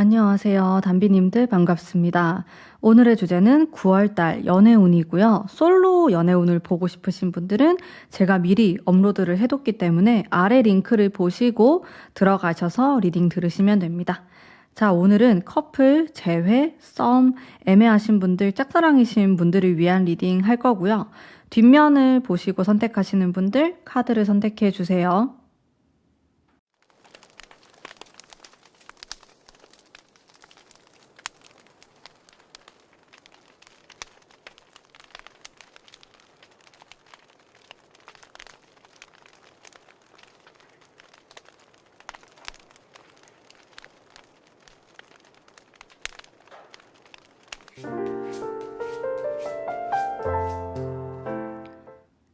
안녕하세요. 담비님들 반갑습니다. 오늘의 주제는 9월달 연애운이고요. 솔로 연애운을 보고 싶으신 분들은 제가 미리 업로드를 해뒀기 때문에 아래 링크를 보시고 들어가셔서 리딩 들으시면 됩니다. 자, 오늘은 커플, 재회, 썸, 애매하신 분들, 짝사랑이신 분들을 위한 리딩 할 거고요. 뒷면을 보시고 선택하시는 분들 카드를 선택해 주세요.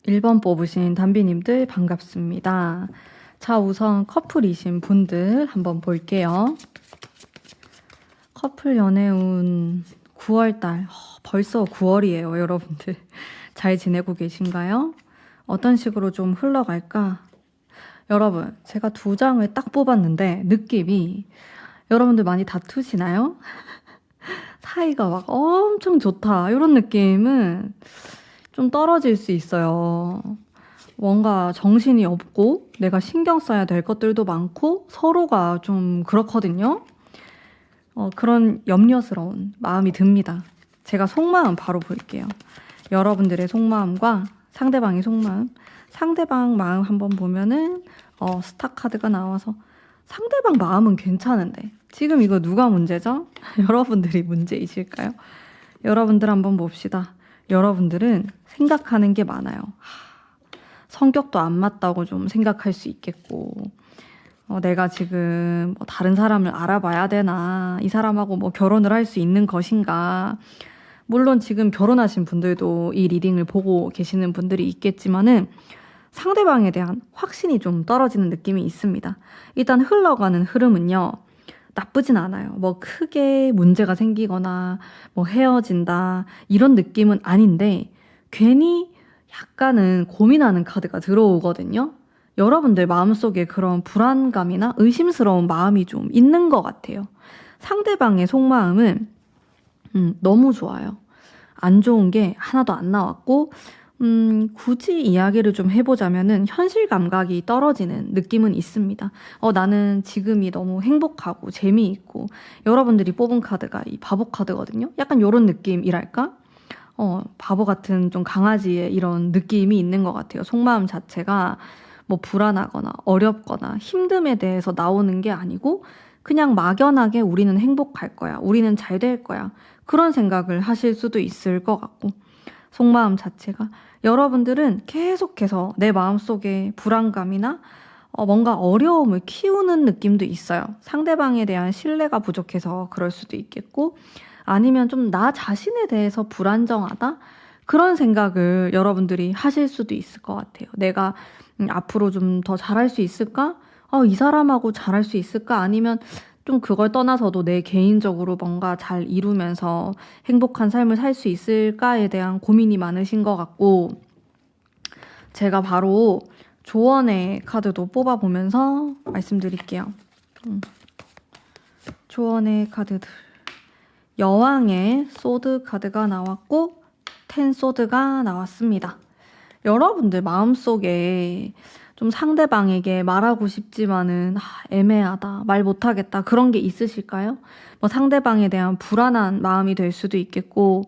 일 번 뽑으신 담비님들 반갑습니다. 자, 우선 커플이신 분들 한번 볼게요. 커플 연애운 9월달, 벌써 9월이에요, 여러분들. 잘 지내고 계신가요? 어떤 식으로 좀 흘러갈까? 여러분, 제가 두 장을 딱 뽑았는데 느낌이 여러분들 많이 다투시나요? 사이가 막 엄청 좋다, 이런 느낌은 좀 떨어질 수 있어요. 뭔가 정신이 없고 내가 신경 써야 될 것들도 많고 서로가 좀 그렇거든요. 그런 염려스러운 마음이 듭니다. 제가 속마음 바로 볼게요. 여러분들의 속마음과 상대방의 속마음. 상대방 마음 한번 보면은 스타 카드가 나와서 상대방 마음은 괜찮은데 지금 이거 누가 문제죠? 여러분들이 문제이실까요? 여러분들 한번 봅시다. 여러분들은 생각하는 게 많아요. 성격도 안 맞다고 좀 생각할 수 있겠고, 내가 지금 뭐 다른 사람을 알아봐야 되나, 이 사람하고 뭐 결혼을 할 수 있는 것인가. 물론 지금 결혼하신 분들도 이 리딩을 보고 계시는 분들이 있겠지만은 상대방에 대한 확신이 좀 떨어지는 느낌이 있습니다. 일단 흘러가는 흐름은요, 나쁘진 않아요. 뭐 크게 문제가 생기거나 뭐 헤어진다 이런 느낌은 아닌데 괜히 약간은 고민하는 카드가 들어오거든요. 여러분들 마음속에 그런 불안감이나 의심스러운 마음이 좀 있는 것 같아요. 상대방의 속마음은 너무 좋아요. 안 좋은 게 하나도 안 나왔고 굳이 이야기를 좀 해보자면은 현실 감각이 떨어지는 느낌은 있습니다. 나는 지금이 너무 행복하고 재미있고, 여러분들이 뽑은 카드가 이 바보 카드거든요. 약간 이런 느낌이랄까? 바보 같은 좀 강아지의 이런 느낌이 있는 것 같아요. 속마음 자체가 뭐 불안하거나 어렵거나 힘듦에 대해서 나오는 게 아니고 그냥 막연하게 우리는 행복할 거야. 우리는 잘 될 거야. 그런 생각을 하실 수도 있을 것 같고, 속마음 자체가 여러분들은 계속해서 내 마음속에 불안감이나 뭔가 어려움을 키우는 느낌도 있어요. 상대방에 대한 신뢰가 부족해서 그럴 수도 있겠고, 아니면 좀 나 자신에 대해서 불안정하다? 그런 생각을 여러분들이 하실 수도 있을 것 같아요. 내가 앞으로 좀 더 잘할 수 있을까? 이 사람하고 잘할 수 있을까? 아니면 좀 그걸 떠나서도 내 개인적으로 뭔가 잘 이루면서 행복한 삶을 살 수 있을까에 대한 고민이 많으신 것 같고, 제가 바로 조언의 카드도 뽑아보면서 말씀드릴게요. 조언의 카드들. 여왕의 소드 카드가 나왔고 텐 소드가 나왔습니다. 여러분들 마음속에 좀 상대방에게 말하고 싶지만은 애매하다, 말 못하겠다 그런 게 있으실까요? 뭐 상대방에 대한 불안한 마음이 될 수도 있겠고,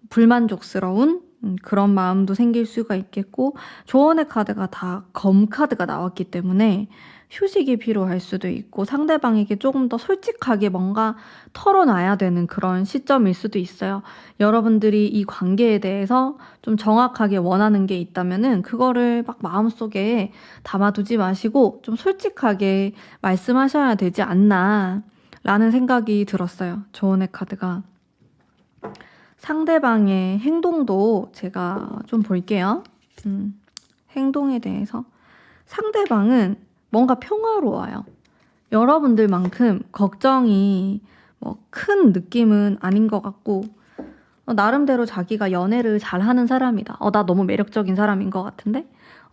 불만족스러운 그런 마음도 생길 수가 있겠고, 조언의 카드가 다 검 카드가 나왔기 때문에 휴식이 필요할 수도 있고, 상대방에게 조금 더 솔직하게 뭔가 털어놔야 되는 그런 시점일 수도 있어요. 여러분들이 이 관계에 대해서 좀 정확하게 원하는 게 있다면은 그거를 막 마음속에 담아두지 마시고 좀 솔직하게 말씀하셔야 되지 않나 라는 생각이 들었어요. 조언의 카드가. 상대방의 행동도 제가 좀 볼게요. 행동에 대해서. 상대방은 뭔가 평화로워요. 여러분들만큼 걱정이 뭐 큰 느낌은 아닌 것 같고, 나름대로 자기가 연애를 잘하는 사람이다. 나 너무 매력적인 사람인 것 같은데?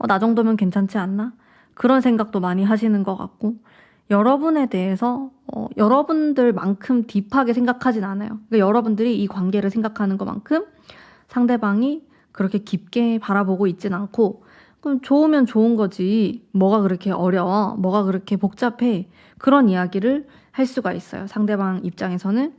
나 정도면 괜찮지 않나? 그런 생각도 많이 하시는 것 같고, 여러분에 대해서 여러분들만큼 딥하게 생각하진 않아요. 그러니까 여러분들이 이 관계를 생각하는 것만큼 상대방이 그렇게 깊게 바라보고 있진 않고, 그럼 좋으면 좋은 거지 뭐가 그렇게 어려워, 뭐가 그렇게 복잡해, 그런 이야기를 할 수가 있어요. 상대방 입장에서는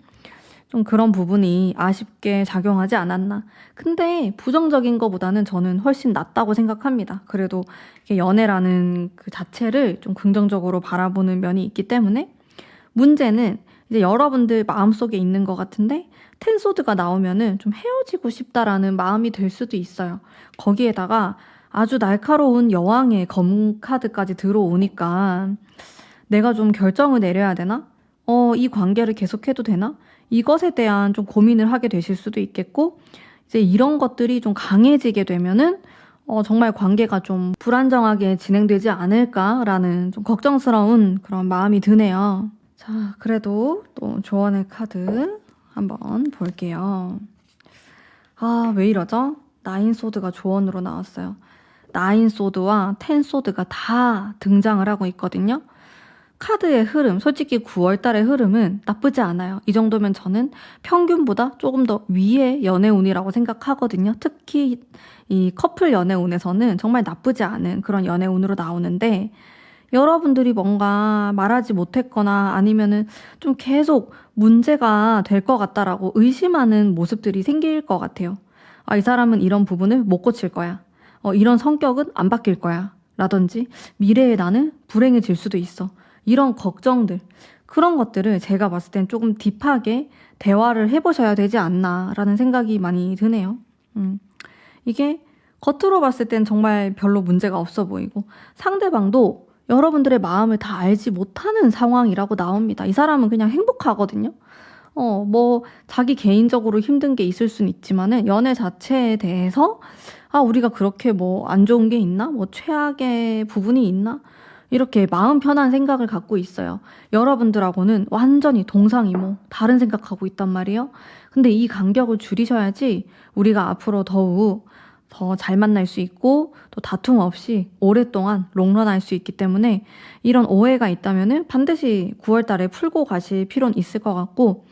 좀 그런 부분이 아쉽게 작용하지 않았나. 근데 부정적인 것보다는 저는 훨씬 낫다고 생각합니다. 그래도 이게 연애라는 그 자체를 좀 긍정적으로 바라보는 면이 있기 때문에, 문제는 이제 여러분들 마음속에 있는 것 같은데 텐소드가 나오면은 좀 헤어지고 싶다라는 마음이 들 수도 있어요. 거기에다가 아주 날카로운 여왕의 검 카드까지 들어오니까 내가 좀 결정을 내려야 되나? 이 관계를 계속해도 되나? 이것에 대한 좀 고민을 하게 되실 수도 있겠고, 이제 이런 것들이 좀 강해지게 되면은 정말 관계가 좀 불안정하게 진행되지 않을까라는 좀 걱정스러운 그런 마음이 드네요. 자, 그래도 또 조언의 카드 한번 볼게요. 아, 왜 이러죠? 나인 소드가 조언으로 나왔어요. 나인 소드와 텐 소드가 다 등장을 하고 있거든요. 카드의 흐름, 솔직히 9월 달의 흐름은 나쁘지 않아요. 이 정도면 저는 평균보다 조금 더 위의 연애운이라고 생각하거든요. 특히 이 커플 연애운에서는 정말 나쁘지 않은 그런 연애운으로 나오는데, 여러분들이 뭔가 말하지 못했거나 아니면은 좀 계속 문제가 될 것 같다라고 의심하는 모습들이 생길 것 같아요. 아, 이 사람은 이런 부분을 못 고칠 거야. 이런 성격은 안 바뀔 거야. 라든지 미래의 나는 불행해질 수도 있어. 이런 걱정들, 그런 것들을 제가 봤을 땐 조금 딥하게 대화를 해보셔야 되지 않나라는 생각이 많이 드네요. 이게 겉으로 봤을 땐 정말 별로 문제가 없어 보이고, 상대방도 여러분들의 마음을 다 알지 못하는 상황이라고 나옵니다. 이 사람은 그냥 행복하거든요. 뭐 자기 개인적으로 힘든 게 있을 수는 있지만은 연애 자체에 대해서 우리가 그렇게 뭐 안 좋은 게 있나? 뭐 최악의 부분이 있나? 이렇게 마음 편한 생각을 갖고 있어요. 여러분들하고는 완전히 동상이모 다른 생각하고 있단 말이에요. 근데 이 간격을 줄이셔야지 우리가 앞으로 더욱 더 잘 만날 수 있고 또 다툼 없이 오랫동안 롱런할 수 있기 때문에, 이런 오해가 있다면은 반드시 9월 달에 풀고 가실 필요는 있을 것 같고,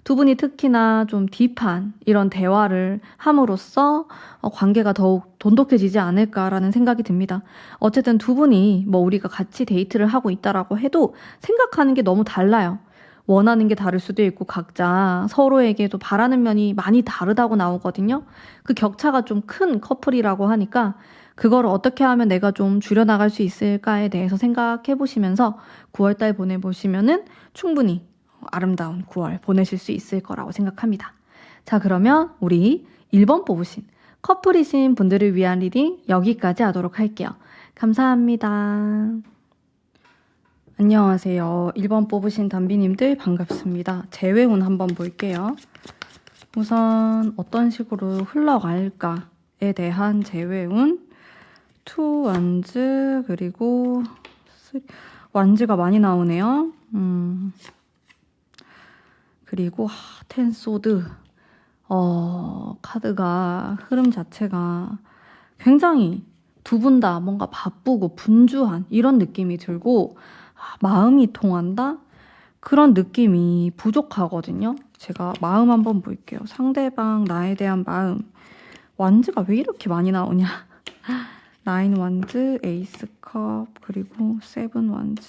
두 분이 특히나 좀 딥한 이런 대화를 함으로써 관계가 더욱 돈독해지지 않을까라는 생각이 듭니다. 어쨌든 두 분이 뭐 우리가 같이 데이트를 하고 있다라고 해도 생각하는 게 너무 달라요. 원하는 게 다를 수도 있고 각자 서로에게도 바라는 면이 많이 다르다고 나오거든요. 그 격차가 좀 큰 커플이라고 하니까 그걸 어떻게 하면 내가 좀 줄여나갈 수 있을까에 대해서 생각해 보시면서 9월달 보내보시면은 충분히 아름다운 9월 보내실 수 있을 거라고 생각합니다. 자, 그러면 우리 1번 뽑으신 커플이신 분들을 위한 리딩 여기까지 하도록 할게요. 감사합니다. 안녕하세요. 1번 뽑으신 단비님들 반갑습니다. 재회운 한번 볼게요. 우선 어떤 식으로 흘러갈까에 대한 재회운, 투 완즈, 그리고 완즈가 많이 나오네요. 그리고 텐 소드. 카드가 흐름 자체가 굉장히 두 분 다 뭔가 바쁘고 분주한 이런 느낌이 들고, 마음이 통한다? 그런 느낌이 부족하거든요. 제가 마음 한번 볼게요. 상대방 나에 대한 마음. 완즈가 왜 이렇게 많이 나오냐. 9 완즈, 에이스 컵, 그리고 7 완즈.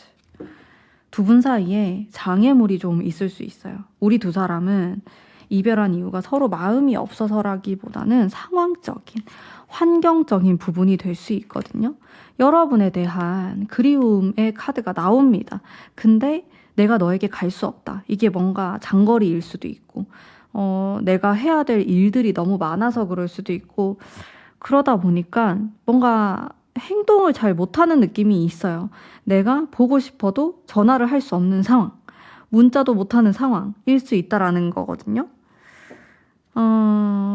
두 분 사이에 장애물이 좀 있을 수 있어요. 우리 두 사람은 이별한 이유가 서로 마음이 없어서라기보다는 상황적인, 환경적인 부분이 될 수 있거든요. 여러분에 대한 그리움의 카드가 나옵니다. 근데 내가 너에게 갈 수 없다. 이게 뭔가 장거리일 수도 있고, 내가 해야 될 일들이 너무 많아서 그럴 수도 있고, 그러다 보니까 뭔가 행동을 잘 못하는 느낌이 있어요. 내가 보고 싶어도 전화를 할 수 없는 상황, 문자도 못하는 상황일 수 있다라는 거거든요.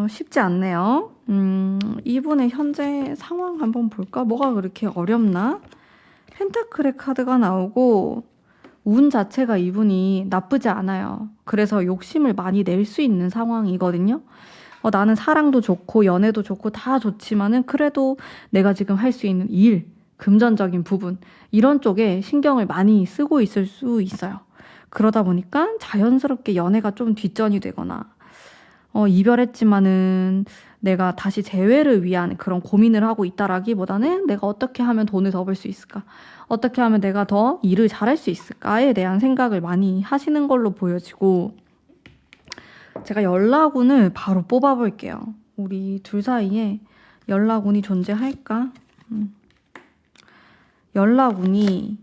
쉽지 않네요. 이분의 현재 상황 한번 볼까? 뭐가 그렇게 어렵나? 펜타클의 카드가 나오고, 운 자체가 이분이 나쁘지 않아요. 그래서 욕심을 많이 낼 수 있는 상황이거든요. 나는 사랑도 좋고 연애도 좋고 다 좋지만은 그래도 내가 지금 할 수 있는 일, 금전적인 부분 이런 쪽에 신경을 많이 쓰고 있을 수 있어요. 그러다 보니까 자연스럽게 연애가 좀 뒷전이 되거나 이별했지만은 내가 다시 재회를 위한 그런 고민을 하고 있다라기보다는 내가 어떻게 하면 돈을 더 벌 수 있을까? 어떻게 하면 내가 더 일을 잘할 수 있을까에 대한 생각을 많이 하시는 걸로 보여지고 제가 연락운을 바로 뽑아볼게요. 우리 둘 사이에 연락운이 존재할까? 연락운이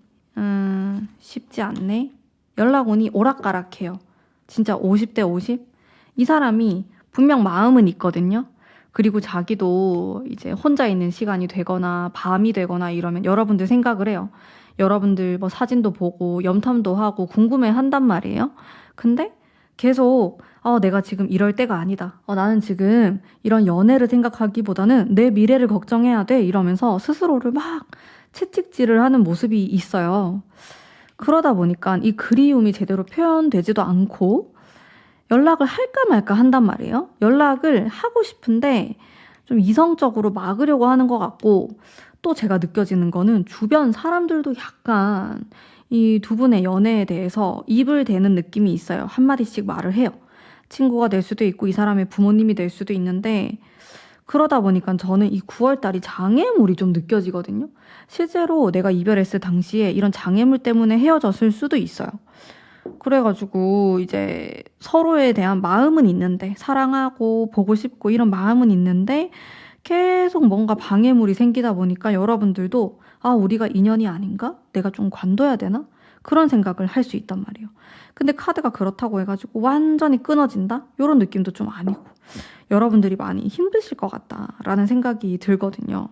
쉽지 않네. 연락운이 오락가락해요. 진짜 50대 50? 이 사람이 분명 마음은 있거든요. 그리고 자기도 이제 혼자 있는 시간이 되거나 밤이 되거나 이러면 여러분들 생각을 해요. 여러분들 뭐 사진도 보고 염탐도 하고 궁금해 한단 말이에요. 근데 계속 내가 지금 이럴 때가 아니다. 나는 지금 이런 연애를 생각하기보다는 내 미래를 걱정해야 돼. 이러면서 스스로를 막 채찍질을 하는 모습이 있어요. 그러다 보니까 이 그리움이 제대로 표현되지도 않고 연락을 할까 말까 한단 말이에요. 연락을 하고 싶은데 좀 이성적으로 막으려고 하는 것 같고 또 제가 느껴지는 거는 주변 사람들도 약간 이 두 분의 연애에 대해서 입을 대는 느낌이 있어요. 한마디씩 말을 해요. 친구가 될 수도 있고 이 사람의 부모님이 될 수도 있는데 그러다 보니까 저는 이 9월달이 장애물이 좀 느껴지거든요. 실제로 내가 이별했을 당시에 이런 장애물 때문에 헤어졌을 수도 있어요. 그래가지고 이제 서로에 대한 마음은 있는데 사랑하고 보고 싶고 이런 마음은 있는데 계속 뭔가 방해물이 생기다 보니까 여러분들도 우리가 인연이 아닌가? 내가 좀 관둬야 되나? 그런 생각을 할 수 있단 말이에요. 근데 카드가 그렇다고 해가지고 완전히 끊어진다? 이런 느낌도 좀 아니고 여러분들이 많이 힘드실 것 같다라는 생각이 들거든요.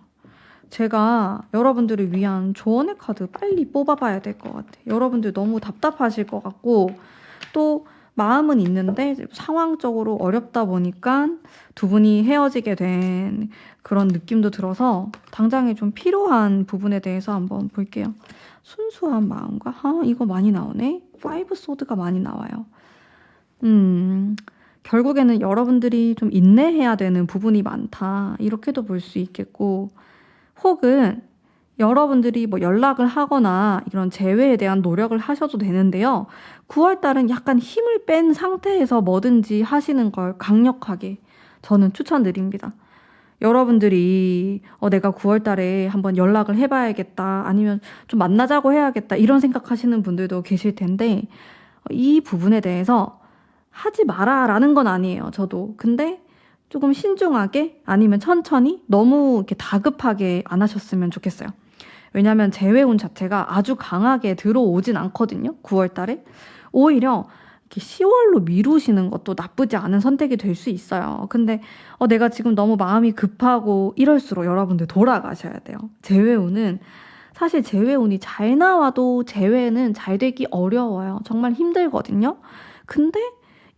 제가 여러분들을 위한 조언의 카드 빨리 뽑아봐야 될 것 같아요. 여러분들 너무 답답하실 것 같고 또 마음은 있는데 상황적으로 어렵다 보니까 두 분이 헤어지게 된 그런 느낌도 들어서 당장에 좀 필요한 부분에 대해서 한번 볼게요. 순수한 마음과 이거 많이 나오네. 5 소드가 많이 나와요. 결국에는 여러분들이 좀 인내해야 되는 부분이 많다. 이렇게도 볼 수 있겠고 혹은 여러분들이 뭐 연락을 하거나 이런 재회에 대한 노력을 하셔도 되는데요. 9월달은 약간 힘을 뺀 상태에서 뭐든지 하시는 걸 강력하게 저는 추천드립니다. 여러분들이 내가 9월달에 한번 연락을 해봐야겠다 아니면 좀 만나자고 해야겠다 이런 생각하시는 분들도 계실 텐데 이 부분에 대해서 하지 마라라는 건 아니에요. 저도. 근데 조금 신중하게 아니면 천천히 너무 이렇게 다급하게 안 하셨으면 좋겠어요. 왜냐하면 재회운 자체가 아주 강하게 들어오진 않거든요. 9월달에. 오히려 이렇게 10월로 미루시는 것도 나쁘지 않은 선택이 될 수 있어요. 근데 내가 지금 너무 마음이 급하고 이럴수록 여러분들 돌아가셔야 돼요. 재회운은 사실 재회운이 잘 나와도 재회는 잘 되기 어려워요. 정말 힘들거든요. 근데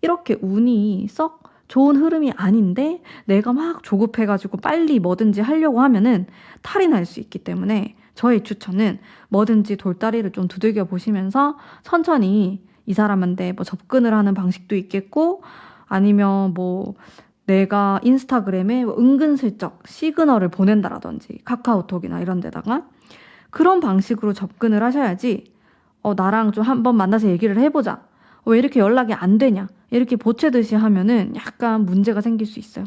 이렇게 운이 썩 좋은 흐름이 아닌데 내가 막 조급해가지고 빨리 뭐든지 하려고 하면은 탈이 날 수 있기 때문에 저의 추천은 뭐든지 돌다리를 좀 두들겨 보시면서 천천히 이 사람한테 뭐 접근을 하는 방식도 있겠고 아니면 뭐 내가 인스타그램에 은근슬쩍 시그널을 보낸다라든지 카카오톡이나 이런 데다가 그런 방식으로 접근을 하셔야지 나랑 좀 한번 만나서 얘기를 해보자. 왜 이렇게 연락이 안 되냐? 이렇게 보채듯이 하면은 약간 문제가 생길 수 있어요.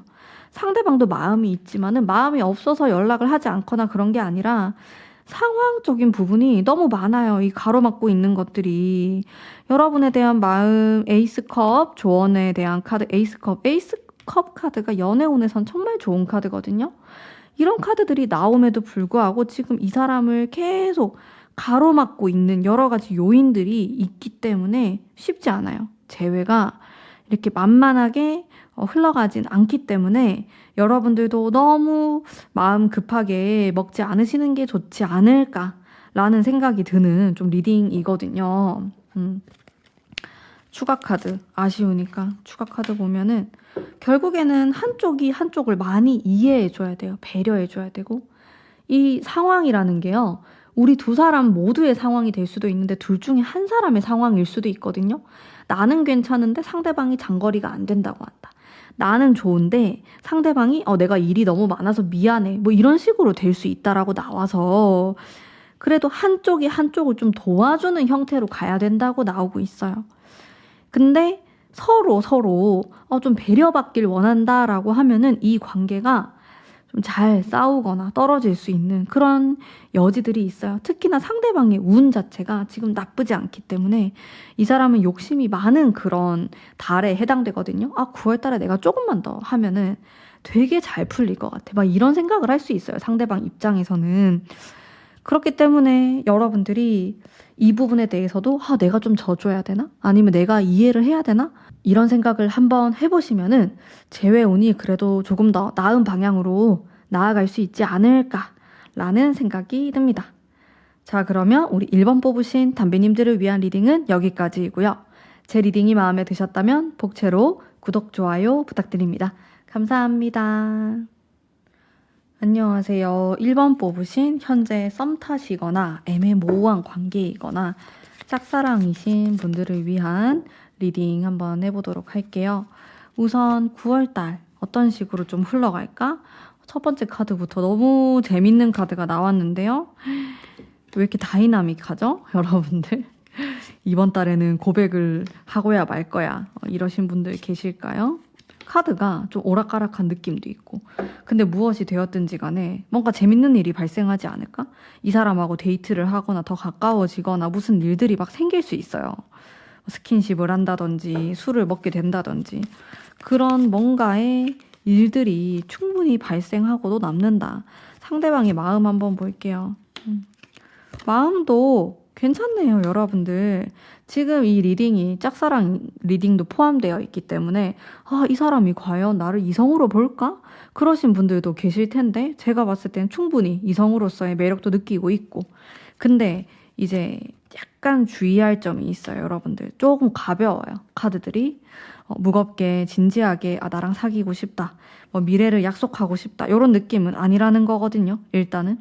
상대방도 마음이 있지만은 마음이 없어서 연락을 하지 않거나 그런 게 아니라 상황적인 부분이 너무 많아요. 이 가로막고 있는 것들이. 여러분에 대한 마음, 에이스컵, 조언에 대한 카드, 에이스컵 카드가 연애운에선 정말 좋은 카드거든요. 이런 카드들이 나옴에도 불구하고 지금 이 사람을 계속 가로막고 있는 여러 가지 요인들이 있기 때문에 쉽지 않아요. 재회가 이렇게 만만하게 흘러가진 않기 때문에 여러분들도 너무 마음 급하게 먹지 않으시는 게 좋지 않을까라는 생각이 드는 좀 리딩이거든요. 추가 카드 아쉬우니까 추가 카드 보면은 결국에는 한쪽이 한쪽을 많이 이해해줘야 돼요. 배려해줘야 되고 이 상황이라는 게요. 우리 두 사람 모두의 상황이 될 수도 있는데 둘 중에 한 사람의 상황일 수도 있거든요. 나는 괜찮은데 상대방이 장거리가 안 된다고 한다. 나는 좋은데 상대방이 내가 일이 너무 많아서 미안해. 뭐 이런 식으로 될 수 있다라고 나와서 그래도 한쪽이 한쪽을 좀 도와주는 형태로 가야 된다고 나오고 있어요. 근데 서로 좀 배려받길 원한다라고 하면은 이 관계가 좀 잘 싸우거나 떨어질 수 있는 그런 여지들이 있어요. 특히나 상대방의 운 자체가 지금 나쁘지 않기 때문에 이 사람은 욕심이 많은 그런 달에 해당되거든요. 9월 달에 내가 조금만 더 하면은 되게 잘 풀릴 것 같아. 막 이런 생각을 할 수 있어요. 상대방 입장에서는. 그렇기 때문에 여러분들이 이 부분에 대해서도 내가 좀 져줘야 되나? 아니면 내가 이해를 해야 되나? 이런 생각을 한번 해보시면은 재회운이 그래도 조금 더 나은 방향으로 나아갈 수 있지 않을까라는 생각이 듭니다. 자, 그러면 우리 1번 뽑으신 담비님들을 위한 리딩은 여기까지이고요. 제 리딩이 마음에 드셨다면 복채로 구독, 좋아요 부탁드립니다. 감사합니다. 안녕하세요. 1번 뽑으신 현재 썸 타시거나 애매모호한 관계이거나 짝사랑이신 분들을 위한 리딩 한번 해보도록 할게요. 우선 9월달 어떤 식으로 좀 흘러갈까? 첫 번째 카드부터 너무 재밌는 카드가 나왔는데요. 왜 이렇게 다이나믹하죠? 여러분들. 이번 달에는 고백을 하고야 말 거야. 이러신 분들 계실까요? 카드가 좀 오락가락한 느낌도 있고 근데 무엇이 되었든지 간에 뭔가 재밌는 일이 발생하지 않을까? 이 사람하고 데이트를 하거나 더 가까워지거나 무슨 일들이 막 생길 수 있어요. 스킨십을 한다든지 술을 먹게 된다든지 그런 뭔가의 일들이 충분히 발생하고도 남는다. 상대방의 마음 한번 볼게요. 마음도 괜찮네요, 여러분들. 지금 이 리딩이 짝사랑 리딩도 포함되어 있기 때문에 이 사람이 과연 나를 이성으로 볼까? 그러신 분들도 계실 텐데 제가 봤을 땐 충분히 이성으로서의 매력도 느끼고 있고 근데 이제 약간 주의할 점이 있어요, 여러분들. 조금 가벼워요, 카드들이. 무겁게 진지하게 나랑 사귀고 싶다, 뭐 미래를 약속하고 싶다 이런 느낌은 아니라는 거거든요. 일단은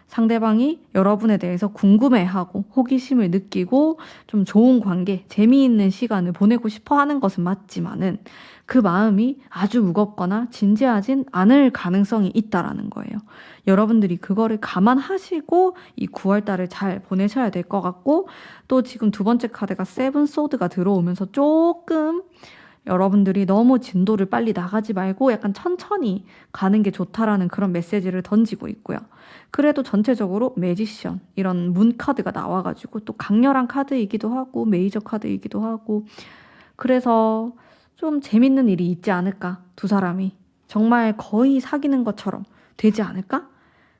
상대방이 여러분에 대해서 궁금해하고 호기심을 느끼고 좀 좋은 관계, 재미있는 시간을 보내고 싶어 하는 것은 맞지만은 그 마음이 아주 무겁거나 진지하진 않을 가능성이 있다라는 거예요. 여러분들이 그거를 감안하시고 이 9월달을 잘 보내셔야 될 것 같고 또 지금 두 번째 카드가 세븐 소드가 들어오면서 조금 여러분들이 너무 진도를 빨리 나가지 말고 약간 천천히 가는 게 좋다라는 그런 메시지를 던지고 있고요. 그래도 전체적으로 매지션 이런 문 카드가 나와가지고 또 강렬한 카드이기도 하고 메이저 카드이기도 하고 그래서 좀 재밌는 일이 있지 않을까? 두 사람이 정말 거의 사귀는 것처럼 되지 않을까?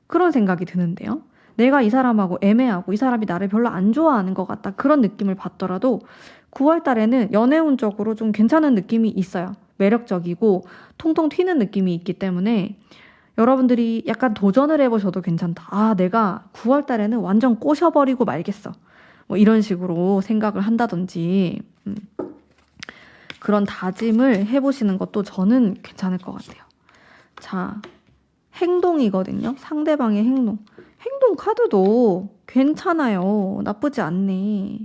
그런 생각이 드는데요. 내가 이 사람하고 애매하고 이 사람이 나를 별로 안 좋아하는 것 같다 그런 느낌을 받더라도 9월 달에는 연애운적으로 좀 괜찮은 느낌이 있어요. 매력적이고 통통 튀는 느낌이 있기 때문에 여러분들이 약간 도전을 해보셔도 괜찮다. 내가 9월 달에는 완전 꼬셔버리고 말겠어. 뭐 이런 식으로 생각을 한다든지 그런 다짐을 해보시는 것도 저는 괜찮을 것 같아요. 자, 행동이거든요. 상대방의 행동. 행동 카드도 괜찮아요. 나쁘지 않네.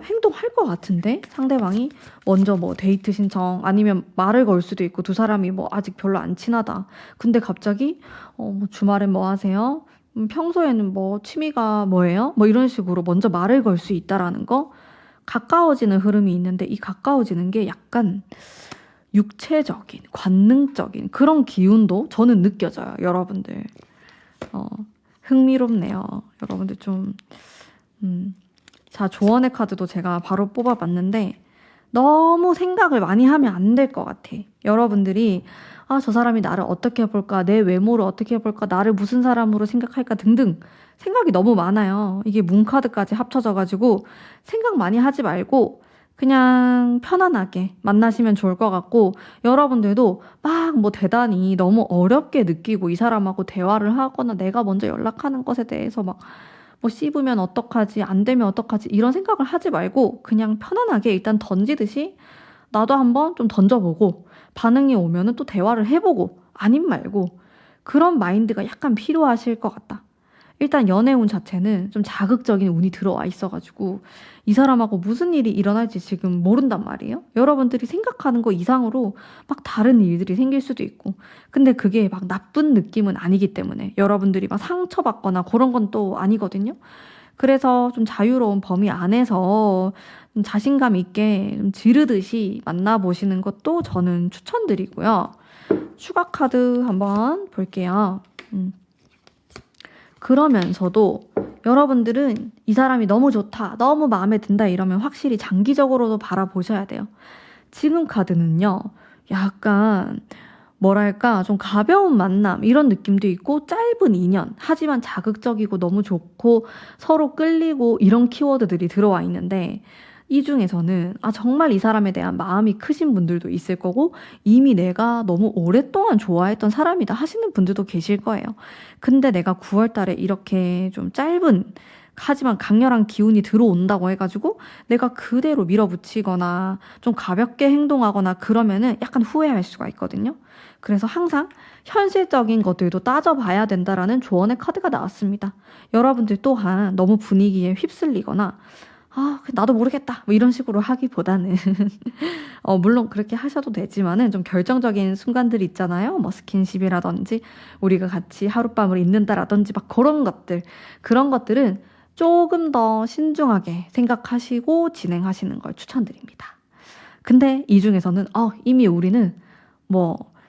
행동할 것 같은데? 상대방이 먼저 뭐 데이트 신청 아니면 말을 걸 수도 있고 두 사람이 뭐 아직 별로 안 친하다. 근데 갑자기 뭐 주말엔 뭐 하세요? 평소에는 뭐 취미가 뭐예요? 뭐 이런 식으로 먼저 말을 걸 수 있다라는 거. 가까워지는 흐름이 있는데 이 가까워지는 게 약간 육체적인, 관능적인 그런 기운도 저는 느껴져요. 여러분들. 흥미롭네요. 여러분들 좀 자, 조언의 카드도 제가 바로 뽑아봤는데 너무 생각을 많이 하면 안 될 것 같아. 여러분들이 저 사람이 나를 어떻게 볼까, 내 외모를 어떻게 볼까, 나를 무슨 사람으로 생각할까 등등 생각이 너무 많아요. 이게 문카드까지 합쳐져가지고 생각 많이 하지 말고 그냥 편안하게 만나시면 좋을 것 같고 여러분들도 막 뭐 대단히 너무 어렵게 느끼고 이 사람하고 대화를 하거나 내가 먼저 연락하는 것에 대해서 막 뭐 씹으면 어떡하지, 안 되면 어떡하지 이런 생각을 하지 말고 그냥 편안하게 일단 던지듯이 나도 한번 좀 던져보고 반응이 오면은 또 대화를 해보고 아님 말고 그런 마인드가 약간 필요하실 것 같다. 일단 연애운 자체는 좀 자극적인 운이 들어와 있어가지고 이 사람하고 무슨 일이 일어날지 지금 모른단 말이에요. 여러분들이 생각하는 거 이상으로 막 다른 일들이 생길 수도 있고, 근데 그게 막 나쁜 느낌은 아니기 때문에 여러분들이 막 상처받거나 그런 건 또 아니거든요. 그래서 좀 자유로운 범위 안에서 좀 자신감 있게 좀 지르듯이 만나보시는 것도 저는 추천드리고요. 추가 카드 한번 볼게요. 그러면서도 여러분들은 이 사람이 너무 좋다, 너무 마음에 든다 이러면 확실히 장기적으로도 바라보셔야 돼요. 지금 카드는요, 약간 뭐랄까 좀 가벼운 만남 이런 느낌도 있고 짧은 인연 하지만 자극적이고 너무 좋고 서로 끌리고 이런 키워드들이 들어와 있는데 이 중에서는 정말 이 사람에 대한 마음이 크신 분들도 있을 거고 이미 내가 너무 오랫동안 좋아했던 사람이다 하시는 분들도 계실 거예요. 근데 내가 9월 달에 이렇게 좀 짧은 하지만 강렬한 기운이 들어온다고 해가지고 내가 그대로 밀어붙이거나 좀 가볍게 행동하거나 그러면은 약간 후회할 수가 있거든요. 그래서 항상 현실적인 것들도 따져봐야 된다라는 조언의 카드가 나왔습니다. 여러분들 또한 너무 분위기에 휩쓸리거나 나도 모르겠다 뭐 이런 식으로 하기보다는 물론 그렇게 하셔도 되지만은 좀 결정적인 순간들 있잖아요. 뭐 스킨십이라든지 우리가 같이 하룻밤을 있는다라든지 막 그런 것들은 조금 더 신중하게 생각하시고 진행하시는 걸 추천드립니다. 근데 이 중에서는 이미 우리는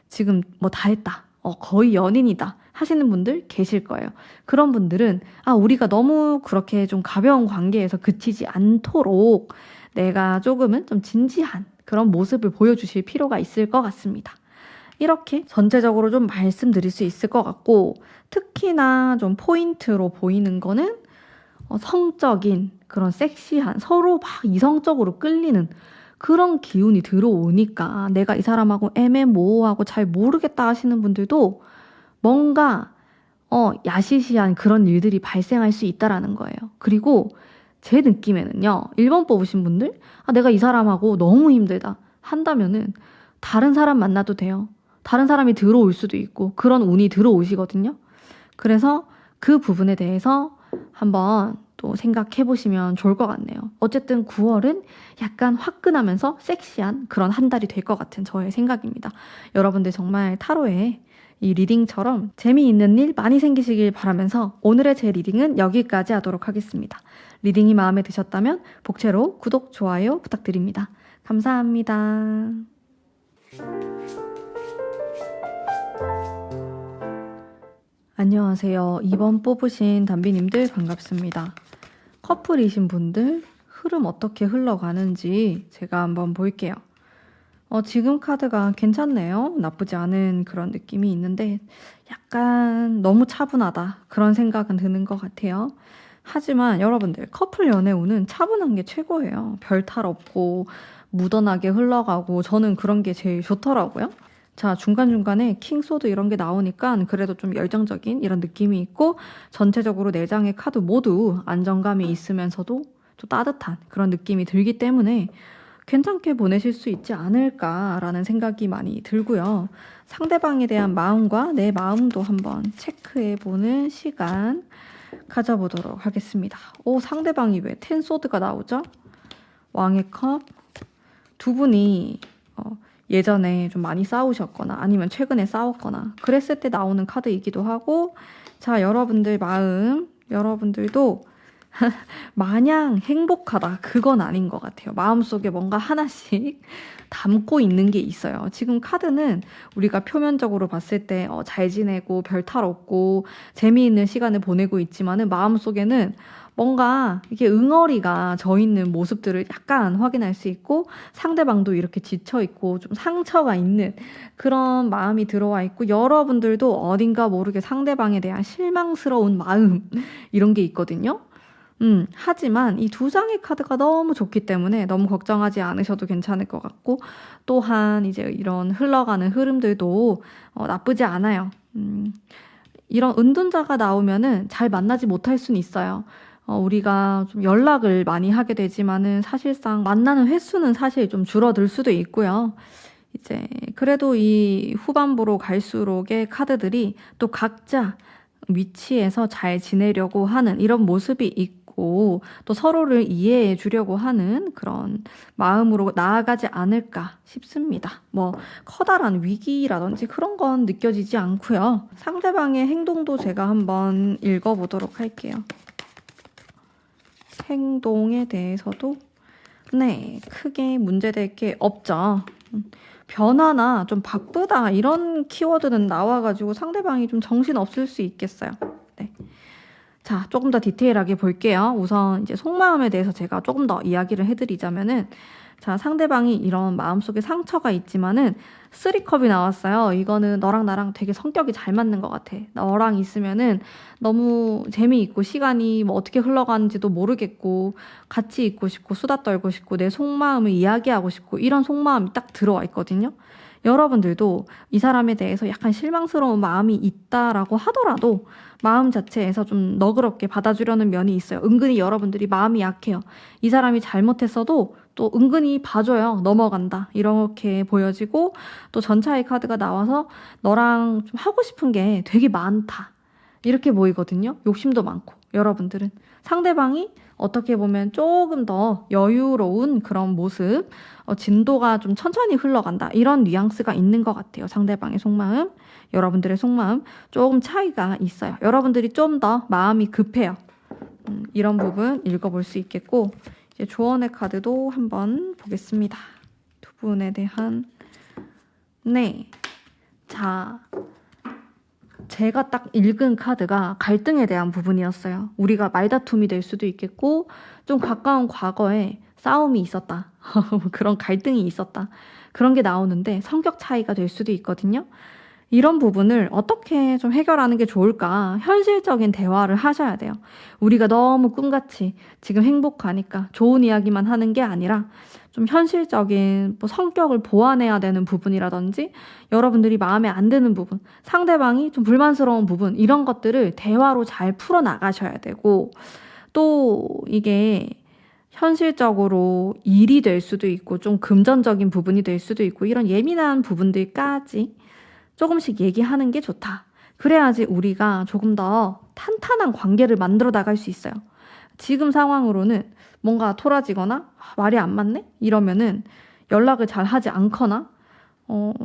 지금 다 했다. 거의 연인이다. 하시는 분들 계실 거예요. 그런 분들은 우리가 너무 그렇게 좀 가벼운 관계에서 그치지 않도록 내가 조금은 좀 진지한 그런 모습을 보여주실 필요가 있을 것 같습니다. 이렇게 전체적으로 좀 말씀드릴 수 있을 것 같고, 특히나 좀 포인트로 보이는 거는 성적인 그런 섹시한 서로 막 이성적으로 끌리는 그런 기운이 들어오니까 내가 이 사람하고 애매모호하고 잘 모르겠다 하시는 분들도 뭔가 야시시한 그런 일들이 발생할 수 있다라는 거예요. 그리고 제 느낌에는요, 1번 뽑으신 분들 내가 이 사람하고 너무 힘들다 한다면은 다른 사람 만나도 돼요. 다른 사람이 들어올 수도 있고 그런 운이 들어오시거든요. 그래서 그 부분에 대해서 한번 또 생각해 보시면 좋을 것 같네요. 어쨌든 9월은 약간 화끈하면서 섹시한 그런 한 달이 될 것 같은 저의 생각입니다. 여러분들 정말 타로에 이 리딩처럼 재미있는 일 많이 생기시길 바라면서 오늘의 제 리딩은 여기까지 하도록 하겠습니다. 리딩이 마음에 드셨다면 복채로 구독, 좋아요 부탁드립니다. 감사합니다. 안녕하세요. 2번 뽑으신 담비님들 반갑습니다. 커플이신 분들 흐름 어떻게 흘러가는지 제가 한번 볼게요. 지금 카드가 괜찮네요. 나쁘지 않은 그런 느낌이 있는데 약간 너무 차분하다 그런 생각은 드는 것 같아요. 하지만 여러분들 커플 연애운은 차분한 게 최고예요. 별 탈 없고 무던하게 흘러가고 저는 그런 게 제일 좋더라고요. 자, 중간중간에 킹소드 이런 게 나오니까 그래도 좀 열정적인 이런 느낌이 있고 전체적으로 4장의 카드 모두 안정감이 있으면서도 좀 따뜻한 그런 느낌이 들기 때문에 괜찮게 보내실 수 있지 않을까라는 생각이 많이 들고요. 상대방에 대한 마음과 내 마음도 한번 체크해보는 시간 가져보도록 하겠습니다. 상대방이 왜 텐소드가 나오죠? 왕의 컵. 두 분이 예전에 좀 많이 싸우셨거나 아니면 최근에 싸웠거나 그랬을 때 나오는 카드이기도 하고, 자, 여러분들 마음, 여러분들도 마냥 행복하다 그건 아닌 것 같아요. 마음속에 뭔가 하나씩 담고 있는 게 있어요. 지금 카드는 우리가 표면적으로 봤을 때 잘 지내고 별 탈 없고 재미있는 시간을 보내고 있지만은 마음속에는 뭔가 이렇게 응어리가 져 있는 모습들을 약간 확인할 수 있고 상대방도 이렇게 지쳐 있고 좀 상처가 있는 그런 마음이 들어와 있고 여러분들도 어딘가 모르게 상대방에 대한 실망스러운 마음 이런 게 있거든요. 하지만 이 2장의 카드가 너무 좋기 때문에 너무 걱정하지 않으셔도 괜찮을 것 같고, 또한 이제 이런 흘러가는 흐름들도 나쁘지 않아요. 이런 은둔자가 나오면은 잘 만나지 못할 수는 있어요. 우리가 좀 연락을 많이 하게 되지만은 사실상 만나는 횟수는 사실 좀 줄어들 수도 있고요. 이제 그래도 이 후반부로 갈수록의 카드들이 또 각자 위치에서 잘 지내려고 하는 이런 모습이 있고 또 서로를 이해해 주려고 하는 그런 마음으로 나아가지 않을까 싶습니다. 뭐 커다란 위기라든지 그런 건 느껴지지 않고요. 상대방의 행동도 제가 한번 읽어보도록 할게요. 행동에 대해서도 네, 크게 문제될 게 없죠. 변화나 좀 바쁘다 이런 키워드는 나와가지고 상대방이 좀 정신없을 수 있겠어요. 네. 자, 조금 더 디테일하게 볼게요. 우선 이제 속마음에 대해서 제가 조금 더 이야기를 해드리자면은 자, 상대방이 이런 마음속에 상처가 있지만은 3컵이 나왔어요. 이거는 너랑 나랑 되게 성격이 잘 맞는 것 같아. 너랑 있으면은 너무 재미있고 시간이 뭐 어떻게 흘러가는지도 모르겠고 같이 있고 싶고 수다 떨고 싶고 내 속마음을 이야기하고 싶고 이런 속마음이 딱 들어와 있거든요. 여러분들도 이 사람에 대해서 약간 실망스러운 마음이 있다라고 하더라도 마음 자체에서 좀 너그럽게 받아주려는 면이 있어요. 은근히 여러분들이 마음이 약해요. 이 사람이 잘못했어도 또 은근히 봐줘요. 넘어간다. 이렇게 보여지고 또 전차의 카드가 나와서 너랑 좀 하고 싶은 게 되게 많다. 이렇게 보이거든요. 욕심도 많고 여러분들은 상대방이 어떻게 보면 조금 더 여유로운 그런 모습, 진도가 좀 천천히 흘러간다. 이런 뉘앙스가 있는 것 같아요. 상대방의 속마음, 여러분들의 속마음 조금 차이가 있어요. 여러분들이 좀 더 마음이 급해요. 이런 부분 읽어볼 수 있겠고 이제 조언의 카드도 한번 보겠습니다. 두 분에 대한 네, 자 제가 딱 읽은 카드가 갈등에 대한 부분이었어요. 우리가 말다툼이 될 수도 있겠고 좀 가까운 과거에 싸움이 있었다. 그런 갈등이 있었다. 그런 게 나오는데 성격 차이가 될 수도 있거든요. 이런 부분을 어떻게 좀 해결하는 게 좋을까? 현실적인 대화를 하셔야 돼요. 우리가 너무 꿈같이 지금 행복하니까 좋은 이야기만 하는 게 아니라 좀 현실적인 뭐 성격을 보완해야 되는 부분이라든지 여러분들이 마음에 안 드는 부분, 상대방이 좀 불만스러운 부분 이런 것들을 대화로 잘 풀어나가셔야 되고 또 이게 현실적으로 일이 될 수도 있고 좀 금전적인 부분이 될 수도 있고 이런 예민한 부분들까지 조금씩 얘기하는 게 좋다. 그래야지 우리가 조금 더 탄탄한 관계를 만들어 나갈 수 있어요. 지금 상황으로는 뭔가 토라지거나 말이 안 맞네? 이러면은 연락을 잘 하지 않거나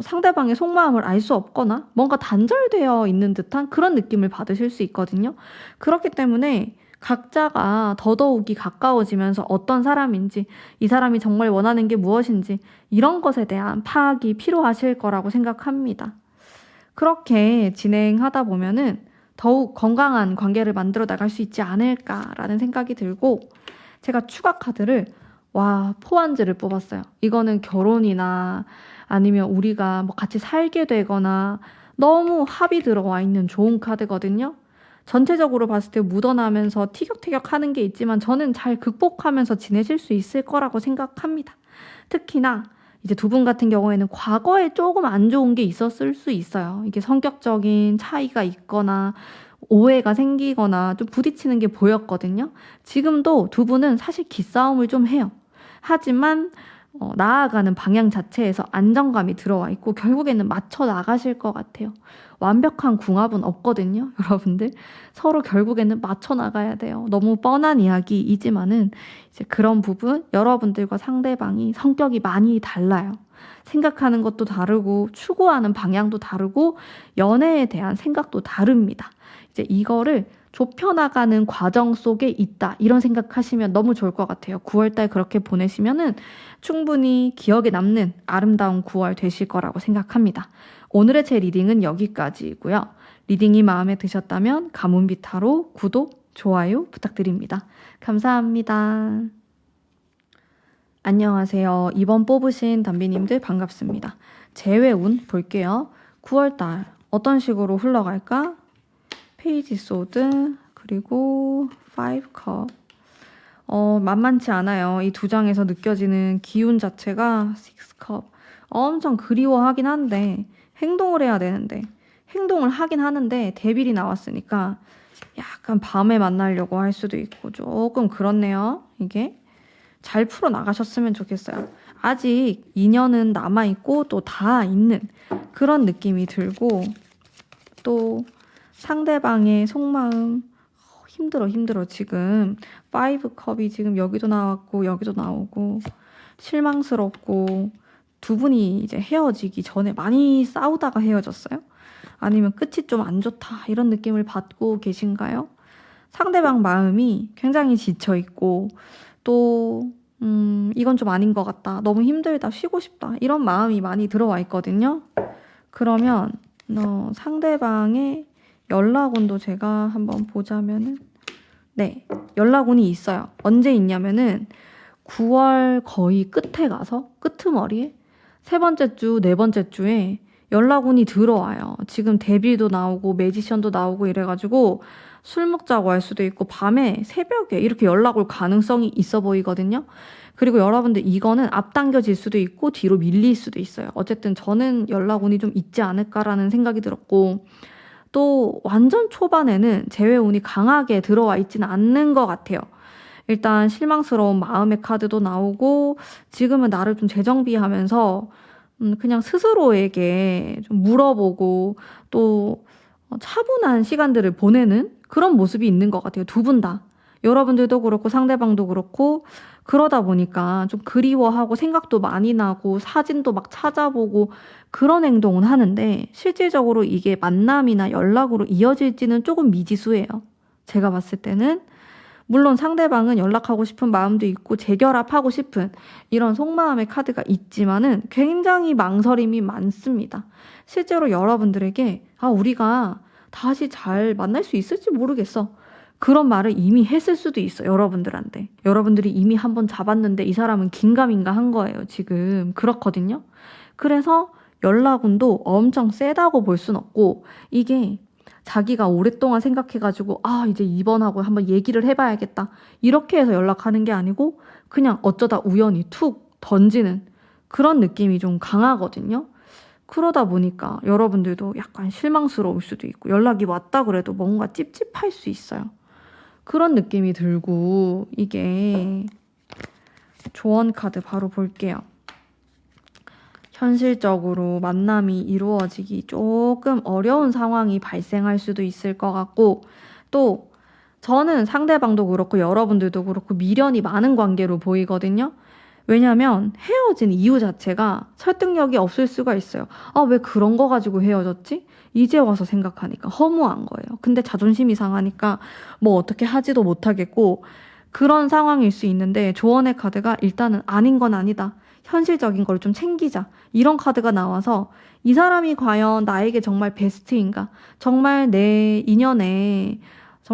상대방의 속마음을 알 수 없거나 뭔가 단절되어 있는 듯한 그런 느낌을 받으실 수 있거든요. 그렇기 때문에 각자가 더더욱이 가까워지면서 어떤 사람인지 이 사람이 정말 원하는 게 무엇인지 이런 것에 대한 파악이 필요하실 거라고 생각합니다. 그렇게 진행하다 보면은 더욱 건강한 관계를 만들어 나갈 수 있지 않을까라는 생각이 들고 제가 추가 카드를 포안즈를 뽑았어요. 이거는 결혼이나 아니면 우리가 뭐 같이 살게 되거나 너무 합이 들어와 있는 좋은 카드거든요. 전체적으로 봤을 때 묻어나면서 티격태격 하는 게 있지만 저는 잘 극복하면서 지내실 수 있을 거라고 생각합니다. 특히나 이제 두 분 같은 경우에는 과거에 조금 안 좋은 게 있었을 수 있어요. 이게 성격적인 차이가 있거나 오해가 생기거나 좀 부딪히는 게 보였거든요. 지금도 두 분은 사실 기싸움을 좀 해요. 하지만 나아가는 방향 자체에서 안정감이 들어와 있고 결국에는 맞춰 나가실 것 같아요. 완벽한 궁합은 없거든요, 여러분들. 서로 결국에는 맞춰 나가야 돼요. 너무 뻔한 이야기이지만은 이제 그런 부분 여러분들과 상대방이 성격이 많이 달라요. 생각하는 것도 다르고 추구하는 방향도 다르고 연애에 대한 생각도 다릅니다. 이제 이거를 좁혀나가는 과정 속에 있다. 이런 생각하시면 너무 좋을 것 같아요. 9월달 그렇게 보내시면은 충분히 기억에 남는 아름다운 9월 되실 거라고 생각합니다. 오늘의 제 리딩은 여기까지이고요. 리딩이 마음에 드셨다면 가문비타로 구독, 좋아요 부탁드립니다. 감사합니다. 안녕하세요. 이번 뽑으신 담비님들 반갑습니다. 재회운 볼게요. 9월달 어떤 식으로 흘러갈까? 페이지 소드 그리고 5컵 만만치 않아요. 이 두 장에서 느껴지는 기운 자체가 6컵 엄청 그리워하긴 한데 행동을 해야 되는데 행동을 하긴 하는데 데빌이 나왔으니까 약간 밤에 만나려고 할 수도 있고 조금 그렇네요. 이게 잘 풀어나가셨으면 좋겠어요. 아직 인연은 남아있고 또 다 있는 그런 느낌이 들고 또 상대방의 속마음 힘들어 지금. 5컵이 지금 여기도 나왔고 여기도 나오고 실망스럽고 두 분이 이제 헤어지기 전에 많이 싸우다가 헤어졌어요? 아니면 끝이 좀 안 좋다 이런 느낌을 받고 계신가요? 상대방 마음이 굉장히 지쳐있고 또 이건 좀 아닌 것 같다. 너무 힘들다. 쉬고 싶다. 이런 마음이 많이 들어와 있거든요. 그러면 상대방의 연락운도 제가 한번 보자면은 네, 연락운이 있어요. 언제 있냐면은 9월 거의 끝에 가서 끄트머리에 세 번째 주, 네 번째 주에 연락운이 들어와요. 지금 데뷔도 나오고 매지션도 나오고 이래가지고 술 먹자고 할 수도 있고 밤에 새벽에 이렇게 연락 올 가능성이 있어 보이거든요. 그리고 여러분들 이거는 앞당겨질 수도 있고 뒤로 밀릴 수도 있어요. 어쨌든 저는 연락운이 좀 있지 않을까라는 생각이 들었고 또 완전 초반에는 재회운이 강하게 들어와 있지는 않는 것 같아요. 일단 실망스러운 마음의 카드도 나오고 지금은 나를 좀 재정비하면서 그냥 스스로에게 좀 물어보고 또 차분한 시간들을 보내는 그런 모습이 있는 것 같아요. 두 분 다. 여러분들도 그렇고 상대방도 그렇고 그러다 보니까 좀 그리워하고 생각도 많이 나고 사진도 막 찾아보고 그런 행동은 하는데 실질적으로 이게 만남이나 연락으로 이어질지는 조금 미지수예요. 제가 봤을 때는 물론 상대방은 연락하고 싶은 마음도 있고 재결합하고 싶은 이런 속마음의 카드가 있지만은 굉장히 망설임이 많습니다. 실제로 여러분들에게 우리가 다시 잘 만날 수 있을지 모르겠어. 그런 말을 이미 했을 수도 있어, 여러분들한테. 여러분들이 이미 한번 잡았는데 이 사람은 긴가민가 한 거예요, 지금. 그렇거든요. 그래서 연락운도 엄청 세다고 볼 순 없고 이게 자기가 오랫동안 생각해가지고 이제 이번하고 한번 얘기를 해봐야겠다 이렇게 해서 연락하는 게 아니고 그냥 어쩌다 우연히 툭 던지는 그런 느낌이 좀 강하거든요. 그러다 보니까 여러분들도 약간 실망스러울 수도 있고 연락이 왔다 그래도 뭔가 찝찝할 수 있어요. 그런 느낌이 들고 이게 조언 카드 바로 볼게요. 현실적으로 만남이 이루어지기 조금 어려운 상황이 발생할 수도 있을 것 같고 또 저는 상대방도 그렇고 여러분들도 그렇고 미련이 많은 관계로 보이거든요. 왜냐면 헤어진 이유 자체가 설득력이 없을 수가 있어요. 왜 그런 거 가지고 헤어졌지? 이제 와서 생각하니까 허무한 거예요. 근데 자존심이 상하니까 뭐 어떻게 하지도 못하겠고 그런 상황일 수 있는데 조언의 카드가 일단은 아닌 건 아니다. 현실적인 걸 좀 챙기자. 이런 카드가 나와서 이 사람이 과연 나에게 정말 베스트인가? 정말 내 인연에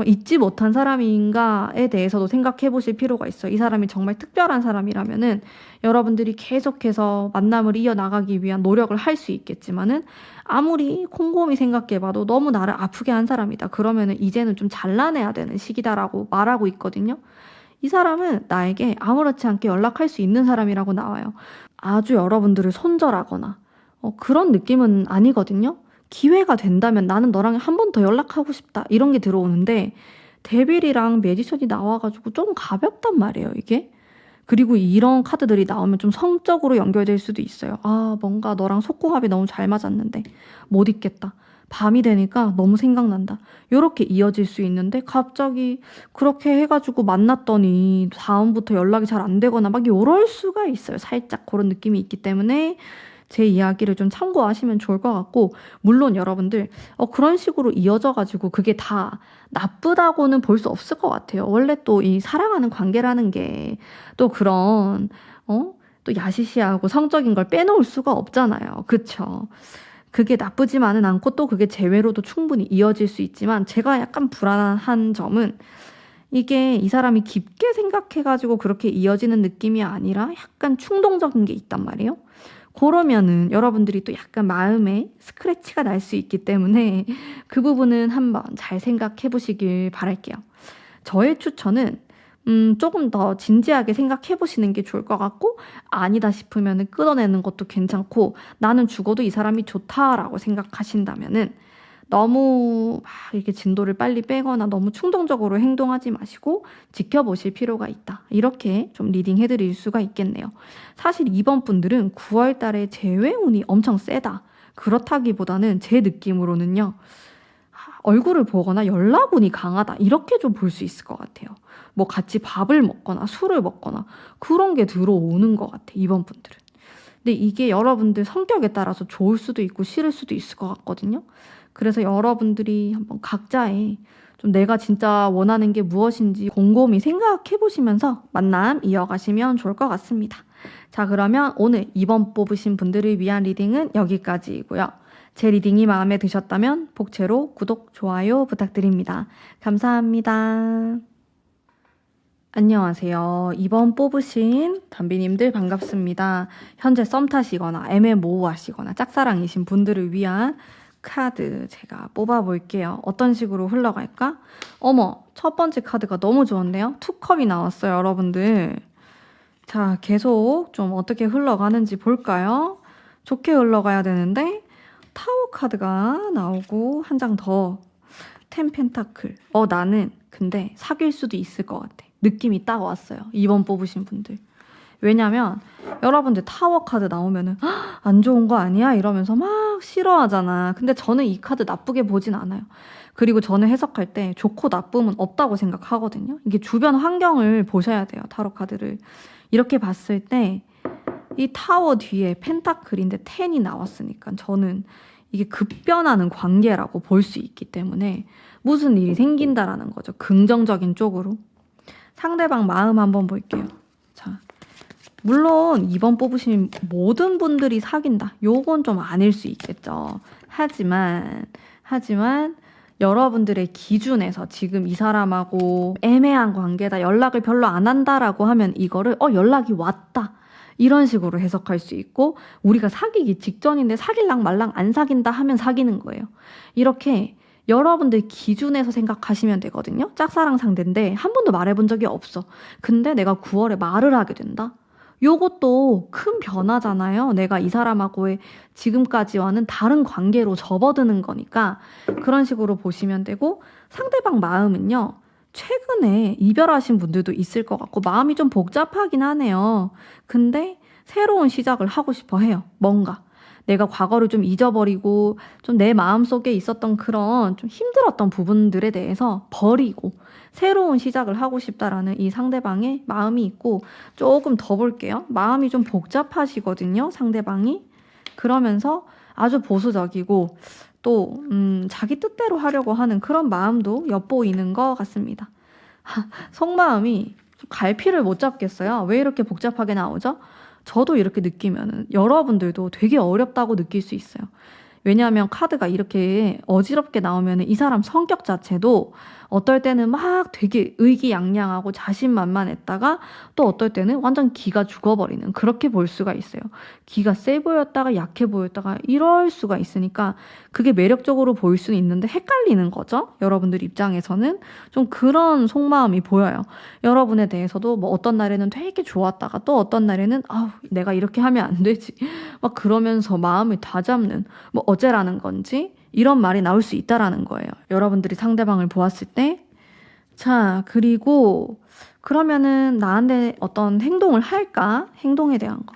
잊지 못한 사람인가에 대해서도 생각해 보실 필요가 있어요. 이 사람이 정말 특별한 사람이라면은 여러분들이 계속해서 만남을 이어나가기 위한 노력을 할 수 있겠지만은 아무리 곰곰이 생각해봐도 너무 나를 아프게 한 사람이다. 그러면은 이제는 좀 잘라내야 되는 시기다라고 말하고 있거든요. 이 사람은 나에게 아무렇지 않게 연락할 수 있는 사람이라고 나와요. 아주 여러분들을 손절하거나 그런 느낌은 아니거든요. 기회가 된다면 나는 너랑 한 번 더 연락하고 싶다 이런 게 들어오는데 데빌이랑 매지션이 나와가지고 좀 가볍단 말이에요 이게. 그리고 이런 카드들이 나오면 좀 성적으로 연결될 수도 있어요. 뭔가 너랑 속궁합이 너무 잘 맞았는데 못 있겠다. 밤이 되니까 너무 생각난다. 이렇게 이어질 수 있는데 갑자기 그렇게 해가지고 만났더니 다음부터 연락이 잘 안 되거나 막 이럴 수가 있어요. 살짝 그런 느낌이 있기 때문에 제 이야기를 좀 참고하시면 좋을 것 같고 물론 여러분들 그런 식으로 이어져가지고 그게 다 나쁘다고는 볼 수 없을 것 같아요. 원래 또 이 사랑하는 관계라는 게 또 그런 또 야시시하고 성적인 걸 빼놓을 수가 없잖아요. 그쵸? 그게 나쁘지만은 않고 또 그게 재회로도 충분히 이어질 수 있지만 제가 약간 불안한 점은 이게 이 사람이 깊게 생각해가지고 그렇게 이어지는 느낌이 아니라 약간 충동적인 게 있단 말이에요. 그러면은 여러분들이 또 약간 마음에 스크래치가 날 수 있기 때문에 그 부분은 한번 잘 생각해 보시길 바랄게요. 저의 추천은 조금 더 진지하게 생각해 보시는 게 좋을 것 같고 아니다 싶으면 끊어내는 것도 괜찮고 나는 죽어도 이 사람이 좋다라고 생각하신다면은 너무 막 이렇게 진도를 빨리 빼거나 너무 충동적으로 행동하지 마시고 지켜보실 필요가 있다. 이렇게 좀 리딩 해드릴 수가 있겠네요. 사실 이번 분들은 9월 달에 재회운이 엄청 세다. 그렇다기보다는 제 느낌으로는요. 얼굴을 보거나 연락운이 강하다 이렇게 좀 볼 수 있을 것 같아요. 뭐 같이 밥을 먹거나 술을 먹거나 그런 게 들어오는 것 같아, 이번 분들은. 근데 이게 여러분들 성격에 따라서 좋을 수도 있고 싫을 수도 있을 것 같거든요. 그래서 여러분들이 한번 각자의 좀 내가 진짜 원하는 게 무엇인지 곰곰이 생각해 보시면서 만남 이어가시면 좋을 것 같습니다. 자, 그러면 오늘 2번 뽑으신 분들을 위한 리딩은 여기까지이고요. 제 리딩이 마음에 드셨다면 복채로 구독, 좋아요 부탁드립니다. 감사합니다. 안녕하세요. 2번 뽑으신 담비님들 반갑습니다. 현재 썸 타시거나 애매모호 하시거나 짝사랑이신 분들을 위한 카드 제가 뽑아볼게요. 어떤 식으로 흘러갈까? 어머, 첫 번째 카드가 너무 좋은데요? 투컵이 나왔어요, 여러분들. 자, 계속 좀 어떻게 흘러가는지 볼까요? 좋게 흘러가야 되는데 타워 카드가 나오고 한 장 더. 텐 펜타클. 나는 근데 사귈 수도 있을 것 같아. 느낌이 딱 왔어요. 2번 뽑으신 분들. 왜냐면 여러분들 타워 카드 나오면은 안 좋은 거 아니야? 이러면서 막 싫어하잖아. 근데 저는 이 카드 나쁘게 보진 않아요. 그리고 저는 해석할 때 좋고 나쁨은 없다고 생각하거든요. 이게 주변 환경을 보셔야 돼요. 타로 카드를. 이렇게 봤을 때 이 타워 뒤에 펜타클인데 10이 나왔으니까 저는 이게 급변하는 관계라고 볼 수 있기 때문에 무슨 일이 생긴다라는 거죠. 긍정적인 쪽으로. 상대방 마음 한번 볼게요. 자, 물론 2번 뽑으신 모든 분들이 사귄다. 요건 좀 아닐 수 있겠죠. 하지만 여러분들의 기준에서 지금 이 사람하고 애매한 관계다. 연락을 별로 안 한다라고 하면 이거를 연락이 왔다. 이런 식으로 해석할 수 있고 우리가 사귀기 직전인데 사귈랑 말랑 안 사귄다 하면 사귀는 거예요. 이렇게 여러분들 기준에서 생각하시면 되거든요. 짝사랑 상대인데 한 번도 말해본 적이 없어. 근데 내가 9월에 말을 하게 된다? 요것도 큰 변화잖아요. 내가 이 사람하고의 지금까지와는 다른 관계로 접어드는 거니까 그런 식으로 보시면 되고 상대방 마음은요. 최근에 이별하신 분들도 있을 것 같고 마음이 좀 복잡하긴 하네요. 근데 새로운 시작을 하고 싶어 해요. 뭔가. 내가 과거를 좀 잊어버리고 좀 내 마음속에 있었던 그런 좀 힘들었던 부분들에 대해서 버리고 새로운 시작을 하고 싶다라는 이 상대방의 마음이 있고 조금 더 볼게요. 마음이 좀 복잡하시거든요. 상대방이. 그러면서 아주 보수적이고 또 자기 뜻대로 하려고 하는 그런 마음도 엿보이는 것 같습니다. 속마음이 갈피를 못 잡겠어요. 왜 이렇게 복잡하게 나오죠? 저도 이렇게 느끼면 여러분들도 되게 어렵다고 느낄 수 있어요. 왜냐하면 카드가 이렇게 어지럽게 나오면 이 사람 성격 자체도 어떨 때는 막 되게 의기양양하고 자신만만했다가 또 어떨 때는 완전 기가 죽어버리는 그렇게 볼 수가 있어요. 기가 세 보였다가 약해 보였다가 이럴 수가 있으니까 그게 매력적으로 보일 수는 있는데 헷갈리는 거죠. 여러분들 입장에서는 좀 그런 속마음이 보여요. 여러분에 대해서도 뭐 어떤 날에는 되게 좋았다가 또 어떤 날에는 내가 이렇게 하면 안 되지 막 그러면서 마음을 다잡는 뭐 어제라는 건지 이런 말이 나올 수 있다라는 거예요. 여러분들이 상대방을 보았을 때. 자, 그리고 그러면은 나한테 어떤 행동을 할까? 행동에 대한 거.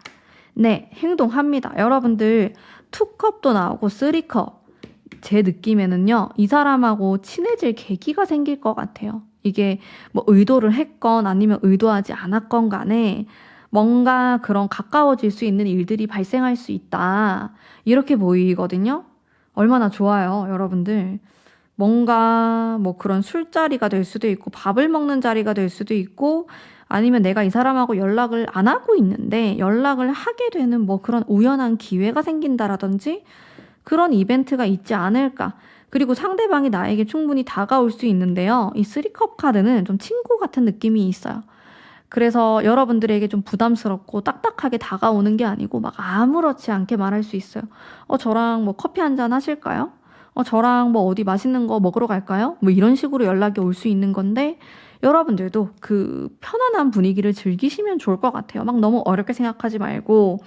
네, 행동합니다. 여러분들 2컵도 나오고 3컵. 제 느낌에는요. 이 사람하고 친해질 계기가 생길 것 같아요. 이게 뭐 의도를 했건 아니면 의도하지 않았건 간에 뭔가 그런 가까워질 수 있는 일들이 발생할 수 있다. 이렇게 보이거든요. 얼마나 좋아요, 여러분들. 뭔가 뭐 그런 술자리가 될 수도 있고 밥을 먹는 자리가 될 수도 있고 아니면 내가 이 사람하고 연락을 안 하고 있는데 연락을 하게 되는 뭐 그런 우연한 기회가 생긴다라든지 그런 이벤트가 있지 않을까. 그리고 상대방이 나에게 충분히 다가올 수 있는데요. 이 3컵 카드는 좀 친구 같은 느낌이 있어요. 그래서 여러분들에게 좀 부담스럽고 딱딱하게 다가오는 게 아니고 막 아무렇지 않게 말할 수 있어요. 저랑 뭐 커피 한잔 하실까요? 저랑 뭐 어디 맛있는 거 먹으러 갈까요? 뭐 이런 식으로 연락이 올 수 있는 건데 여러분들도 그 편안한 분위기를 즐기시면 좋을 것 같아요. 막 너무 어렵게 생각하지 말고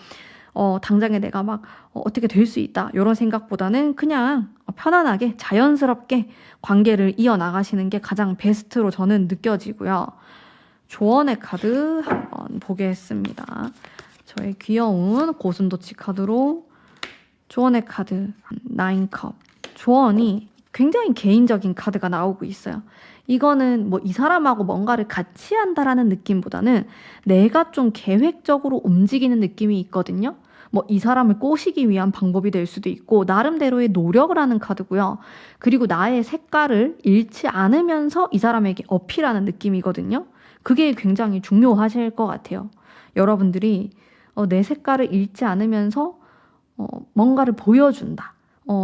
당장에 내가 막 어떻게 될 수 있다 이런 생각보다는 그냥 편안하게 자연스럽게 관계를 이어나가시는 게 가장 베스트로 저는 느껴지고요. 조언의 카드 한번 보겠습니다. 저의 귀여운 고슴도치 카드로 조언의 카드 9컵. 조언이 굉장히 개인적인 카드가 나오고 있어요. 이거는 뭐 이 사람하고 뭔가를 같이 한다라는 느낌보다는 내가 좀 계획적으로 움직이는 느낌이 있거든요. 뭐 이 사람을 꼬시기 위한 방법이 될 수도 있고 나름대로의 노력을 하는 카드고요. 그리고 나의 색깔을 잃지 않으면서 이 사람에게 어필하는 느낌이거든요. 그게 굉장히 중요하실 것 같아요. 여러분들이 내 색깔을 잃지 않으면서 뭔가를 보여준다.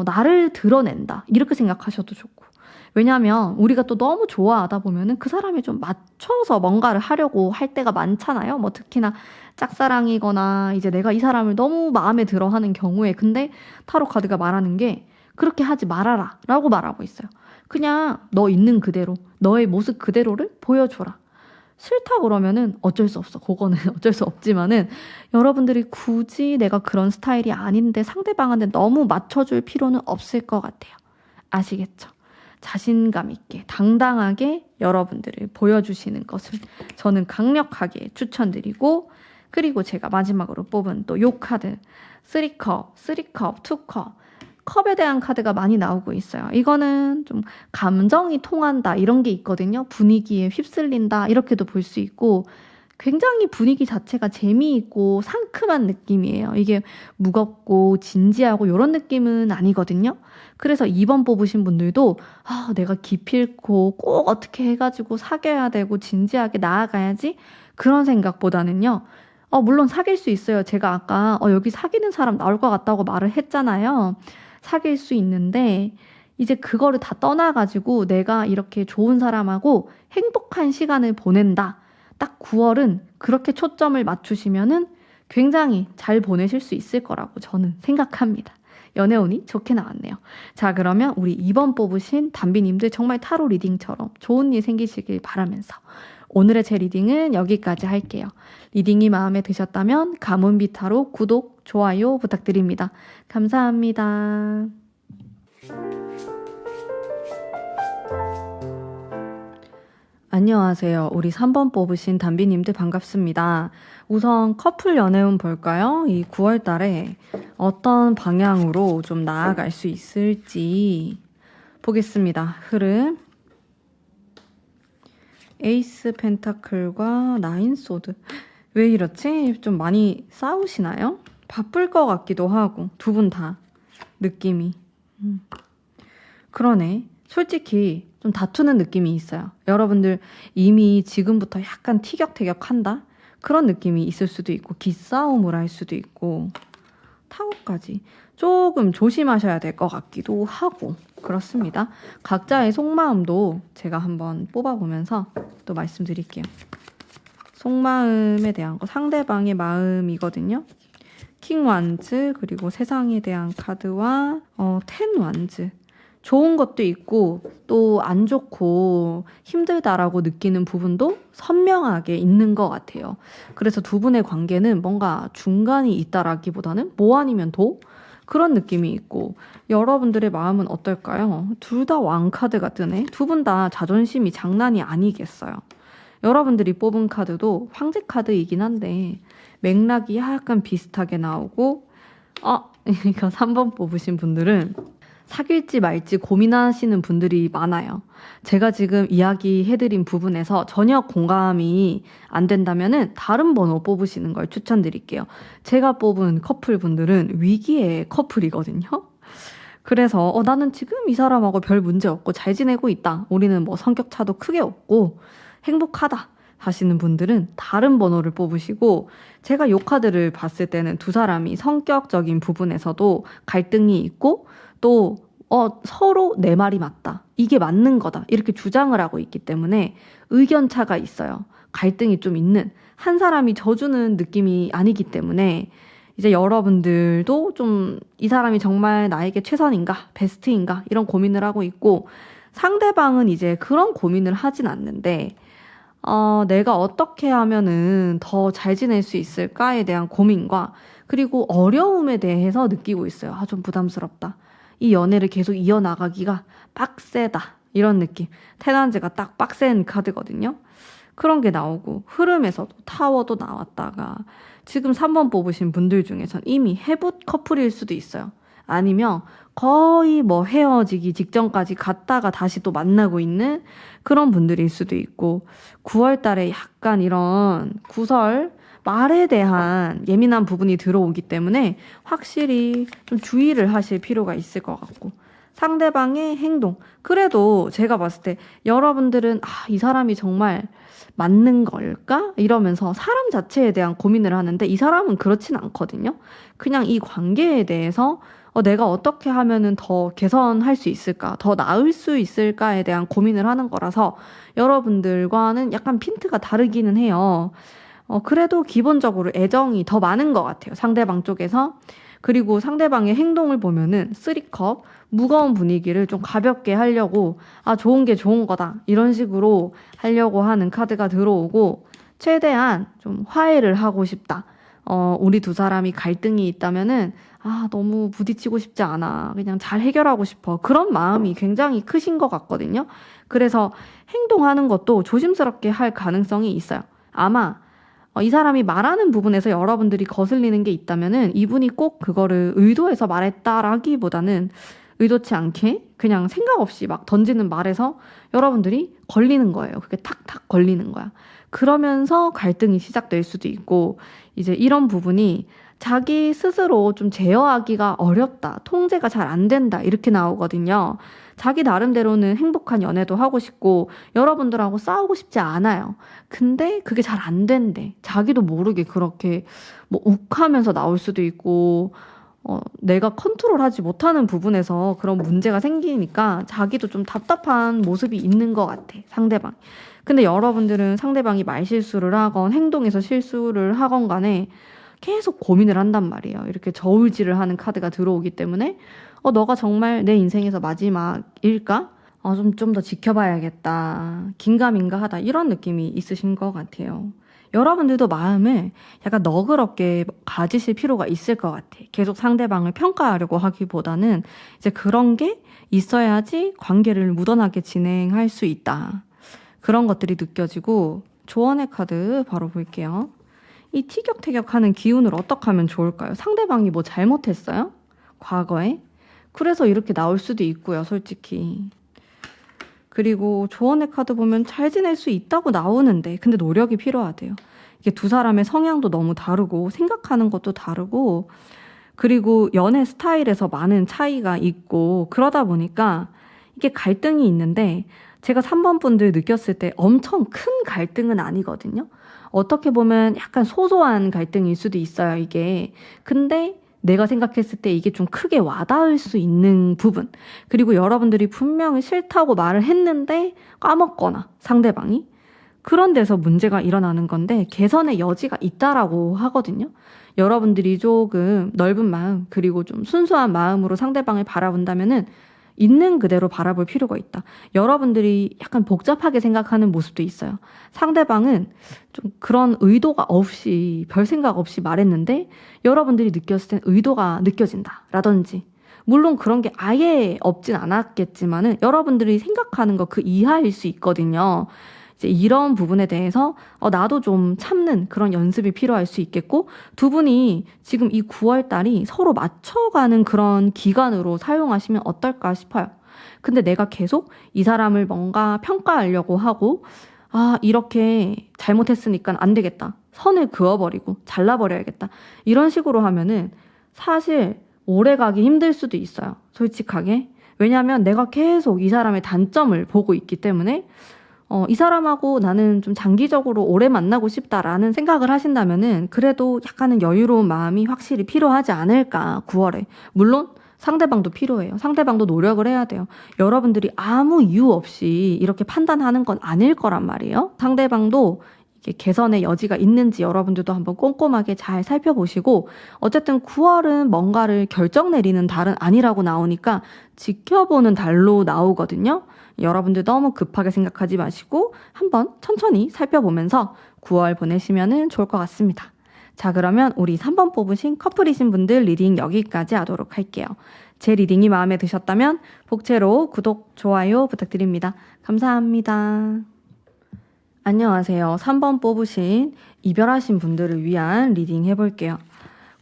나를 드러낸다. 이렇게 생각하셔도 좋고. 왜냐하면 우리가 또 너무 좋아하다 보면은 그 사람에 좀 맞춰서 뭔가를 하려고 할 때가 많잖아요. 뭐 특히나 짝사랑이거나 이제 내가 이 사람을 너무 마음에 들어 하는 경우에 근데 타로 카드가 말하는 게 그렇게 하지 말아라 라고 말하고 있어요. 그냥 너 있는 그대로 너의 모습 그대로를 보여줘라. 싫다 그러면은 어쩔 수 없어. 그거는 어쩔 수 없지만은 여러분들이 굳이 내가 그런 스타일이 아닌데 상대방한테 너무 맞춰줄 필요는 없을 것 같아요. 아시겠죠? 자신감 있게 당당하게 여러분들을 보여주시는 것을 저는 강력하게 추천드리고 그리고 제가 마지막으로 뽑은 또 요 카드 3컵, 3컵, 2컵 컵에 대한 카드가 많이 나오고 있어요. 이거는 좀 감정이 통한다 이런 게 있거든요. 분위기에 휩쓸린다 이렇게도 볼 수 있고 굉장히 분위기 자체가 재미있고 상큼한 느낌이에요. 이게 무겁고 진지하고 이런 느낌은 아니거든요. 그래서 2번 뽑으신 분들도 내가 기필코 꼭 어떻게 해가지고 사귀어야 되고 진지하게 나아가야지 그런 생각보다는요. 물론 사귈 수 있어요. 제가 아까 여기 사귀는 사람 나올 것 같다고 말을 했잖아요. 사귈 수 있는데 이제 그거를 다 떠나가지고 내가 이렇게 좋은 사람하고 행복한 시간을 보낸다. 딱 9월은 그렇게 초점을 맞추시면은 굉장히 잘 보내실 수 있을 거라고 저는 생각합니다. 연애운이 좋게 나왔네요. 자, 그러면 우리 2번 뽑으신 담비님들 정말 타로 리딩처럼 좋은 일 생기시길 바라면서 오늘의 제 리딩은 여기까지 할게요. 리딩이 마음에 드셨다면 가문비타로 구독, 좋아요 부탁드립니다. 감사합니다. 안녕하세요. 우리 3번 뽑으신 담비님들 반갑습니다. 우선 커플 연애운 볼까요? 이 9월 달에 어떤 방향으로 좀 나아갈 수 있을지 보겠습니다. 흐름. 에이스 펜타클과 나인 소드. 왜 이렇지? 좀 많이 싸우시나요? 바쁠 것 같기도 하고 두 분 다 느낌이. 그러네. 솔직히 좀 다투는 느낌이 있어요. 여러분들 이미 지금부터 약간 티격태격한다? 그런 느낌이 있을 수도 있고 기싸움을 할 수도 있고 타고까지 조금 조심하셔야 될 것 같기도 하고 그렇습니다. 각자의 속마음도 제가 한번 뽑아보면서 또 말씀드릴게요. 속마음에 대한 거 상대방의 마음이거든요. 킹 완즈 그리고 세상에 대한 카드와 텐 완즈. 좋은 것도 있고 또 안 좋고 힘들다라고 느끼는 부분도 선명하게 있는 것 같아요. 그래서 두 분의 관계는 뭔가 중간이 있다라기보다는 뭐 아니면 도? 그런 느낌이 있고 여러분들의 마음은 어떨까요? 둘 다 왕카드가 뜨네. 두 분 다 자존심이 장난이 아니겠어요. 여러분들이 뽑은 카드도 황제 카드이긴 한데 맥락이 약간 비슷하게 나오고 이거 3번 뽑으신 분들은 사귈지 말지 고민하시는 분들이 많아요. 제가 지금 이야기해드린 부분에서 전혀 공감이 안 된다면은 다른 번호 뽑으시는 걸 추천드릴게요. 제가 뽑은 커플분들은 위기의 커플이거든요. 그래서 나는 지금 이 사람하고 별 문제 없고 잘 지내고 있다. 우리는 뭐 성격 차도 크게 없고 행복하다 하시는 분들은 다른 번호를 뽑으시고 제가 요 카드를 봤을 때는 두 사람이 성격적인 부분에서도 갈등이 있고 또 서로 내 말이 맞다. 이게 맞는 거다. 이렇게 주장을 하고 있기 때문에 의견 차가 있어요. 갈등이 좀 있는 한 사람이 져주는 느낌이 아니기 때문에 이제 여러분들도 좀 이 사람이 정말 나에게 최선인가 베스트인가 이런 고민을 하고 있고 상대방은 이제 그런 고민을 하진 않는데 내가 어떻게 하면은 더 잘 지낼 수 있을까에 대한 고민과 그리고 어려움에 대해서 느끼고 있어요. 좀 부담스럽다. 이 연애를 계속 이어나가기가 빡세다. 이런 느낌. 테란즈가 딱 빡센 카드거든요. 그런 게 나오고 흐름에서도 타워도 나왔다가 지금 3번 뽑으신 분들 중에선 이미 해붓 커플일 수도 있어요. 아니면 거의 뭐 헤어지기 직전까지 갔다가 다시 또 만나고 있는 그런 분들일 수도 있고 9월 달에 약간 이런 구설, 말에 대한 예민한 부분이 들어오기 때문에 확실히 좀 주의를 하실 필요가 있을 것 같고 상대방의 행동. 그래도 제가 봤을 때 여러분들은 이 사람이 정말 맞는 걸까? 이러면서 사람 자체에 대한 고민을 하는데 이 사람은 그렇진 않거든요. 그냥 이 관계에 대해서 내가 어떻게 하면은 더 개선할 수 있을까? 더 나을 수 있을까에 대한 고민을 하는 거라서 여러분들과는 약간 핀트가 다르기는 해요. 그래도 기본적으로 애정이 더 많은 것 같아요. 상대방 쪽에서. 그리고 상대방의 행동을 보면은 3컵, 무거운 분위기를 좀 가볍게 하려고, 좋은 게 좋은 거다. 이런 식으로 하려고 하는 카드가 들어오고, 최대한 좀 화해를 하고 싶다. 우리 두 사람이 갈등이 있다면은, 너무 부딪히고 싶지 않아. 그냥 잘 해결하고 싶어. 그런 마음이 굉장히 크신 것 같거든요. 그래서 행동하는 것도 조심스럽게 할 가능성이 있어요. 아마 이 사람이 말하는 부분에서 여러분들이 거슬리는 게 있다면은 이분이 꼭 그거를 의도해서 말했다라기보다는 의도치 않게 그냥 생각 없이 막 던지는 말에서 여러분들이 걸리는 거예요. 그게 탁탁 걸리는 거야. 그러면서 갈등이 시작될 수도 있고 이제 이런 부분이 자기 스스로 좀 제어하기가 어렵다. 통제가 잘 안 된다. 이렇게 나오거든요. 자기 나름대로는 행복한 연애도 하고 싶고 여러분들하고 싸우고 싶지 않아요. 근데 그게 잘 안 된대. 자기도 모르게 그렇게 뭐 욱하면서 나올 수도 있고 내가 컨트롤하지 못하는 부분에서 그런 문제가 생기니까 자기도 좀 답답한 모습이 있는 것 같아. 상대방. 근데 여러분들은 상대방이 말실수를 하건 행동에서 실수를 하건 간에 계속 고민을 한단 말이에요. 이렇게 저울질을 하는 카드가 들어오기 때문에 너가 정말 내 인생에서 마지막일까? 좀 더 지켜봐야겠다. 긴가민가하다. 이런 느낌이 있으신 것 같아요. 여러분들도 마음을 약간 너그럽게 가지실 필요가 있을 것 같아. 계속 상대방을 평가하려고 하기보다는 이제 그런 게 있어야지 관계를 무던하게 진행할 수 있다. 그런 것들이 느껴지고 조언의 카드 바로 볼게요. 이 티격태격하는 기운을 어떻게 하면 좋을까요? 상대방이 뭐 잘못했어요? 과거에? 그래서 이렇게 나올 수도 있고요, 솔직히. 그리고 조언의 카드 보면 잘 지낼 수 있다고 나오는데 근데 노력이 필요하대요. 이게 두 사람의 성향도 너무 다르고 생각하는 것도 다르고 그리고 연애 스타일에서 많은 차이가 있고 그러다 보니까 이게 갈등이 있는데 제가 3번 분들 느꼈을 때 엄청 큰 갈등은 아니거든요. 어떻게 보면 약간 소소한 갈등일 수도 있어요, 이게. 근데 내가 생각했을 때 이게 좀 크게 와닿을 수 있는 부분. 그리고 여러분들이 분명히 싫다고 말을 했는데 까먹거나 상대방이. 그런 데서 문제가 일어나는 건데 개선의 여지가 있다라고 하거든요. 여러분들이 조금 넓은 마음 그리고 좀 순수한 마음으로 상대방을 바라본다면은 있는 그대로 바라볼 필요가 있다. 여러분들이 약간 복잡하게 생각하는 모습도 있어요. 상대방은 좀 그런 의도가 없이 별 생각 없이 말했는데 여러분들이 느꼈을 땐 의도가 느껴진다 라든지 물론 그런 게 아예 없진 않았겠지만은 여러분들이 생각하는 거 그 이하일 수 있거든요. 이제 이런 부분에 대해서 나도 좀 참는 그런 연습이 필요할 수 있겠고 두 분이 지금 이 9월 달이 서로 맞춰가는 그런 기간으로 사용하시면 어떨까 싶어요. 근데 내가 계속 이 사람을 뭔가 평가하려고 하고 이렇게 잘못했으니까 안 되겠다. 선을 그어버리고 잘라버려야겠다. 이런 식으로 하면은 사실 오래 가기 힘들 수도 있어요. 솔직하게. 왜냐하면 내가 계속 이 사람의 단점을 보고 있기 때문에 이 사람하고 나는 좀 장기적으로 오래 만나고 싶다라는 생각을 하신다면은 그래도 약간은 여유로운 마음이 확실히 필요하지 않을까, 9월에. 물론 상대방도 필요해요. 상대방도 노력을 해야 돼요. 여러분들이 아무 이유 없이 이렇게 판단하는 건 아닐 거란 말이에요. 상대방도 이게 개선의 여지가 있는지 여러분들도 한번 꼼꼼하게 잘 살펴보시고 어쨌든 9월은 뭔가를 결정 내리는 달은 아니라고 나오니까 지켜보는 달로 나오거든요. 여러분들 너무 급하게 생각하지 마시고 한번 천천히 살펴보면서 9월 보내시면 좋을 것 같습니다. 자, 그러면 우리 3번 뽑으신 커플이신 분들 리딩 여기까지 하도록 할게요. 제 리딩이 마음에 드셨다면 복채로 구독, 좋아요 부탁드립니다. 감사합니다. 안녕하세요. 3번 뽑으신 이별하신 분들을 위한 리딩 해볼게요.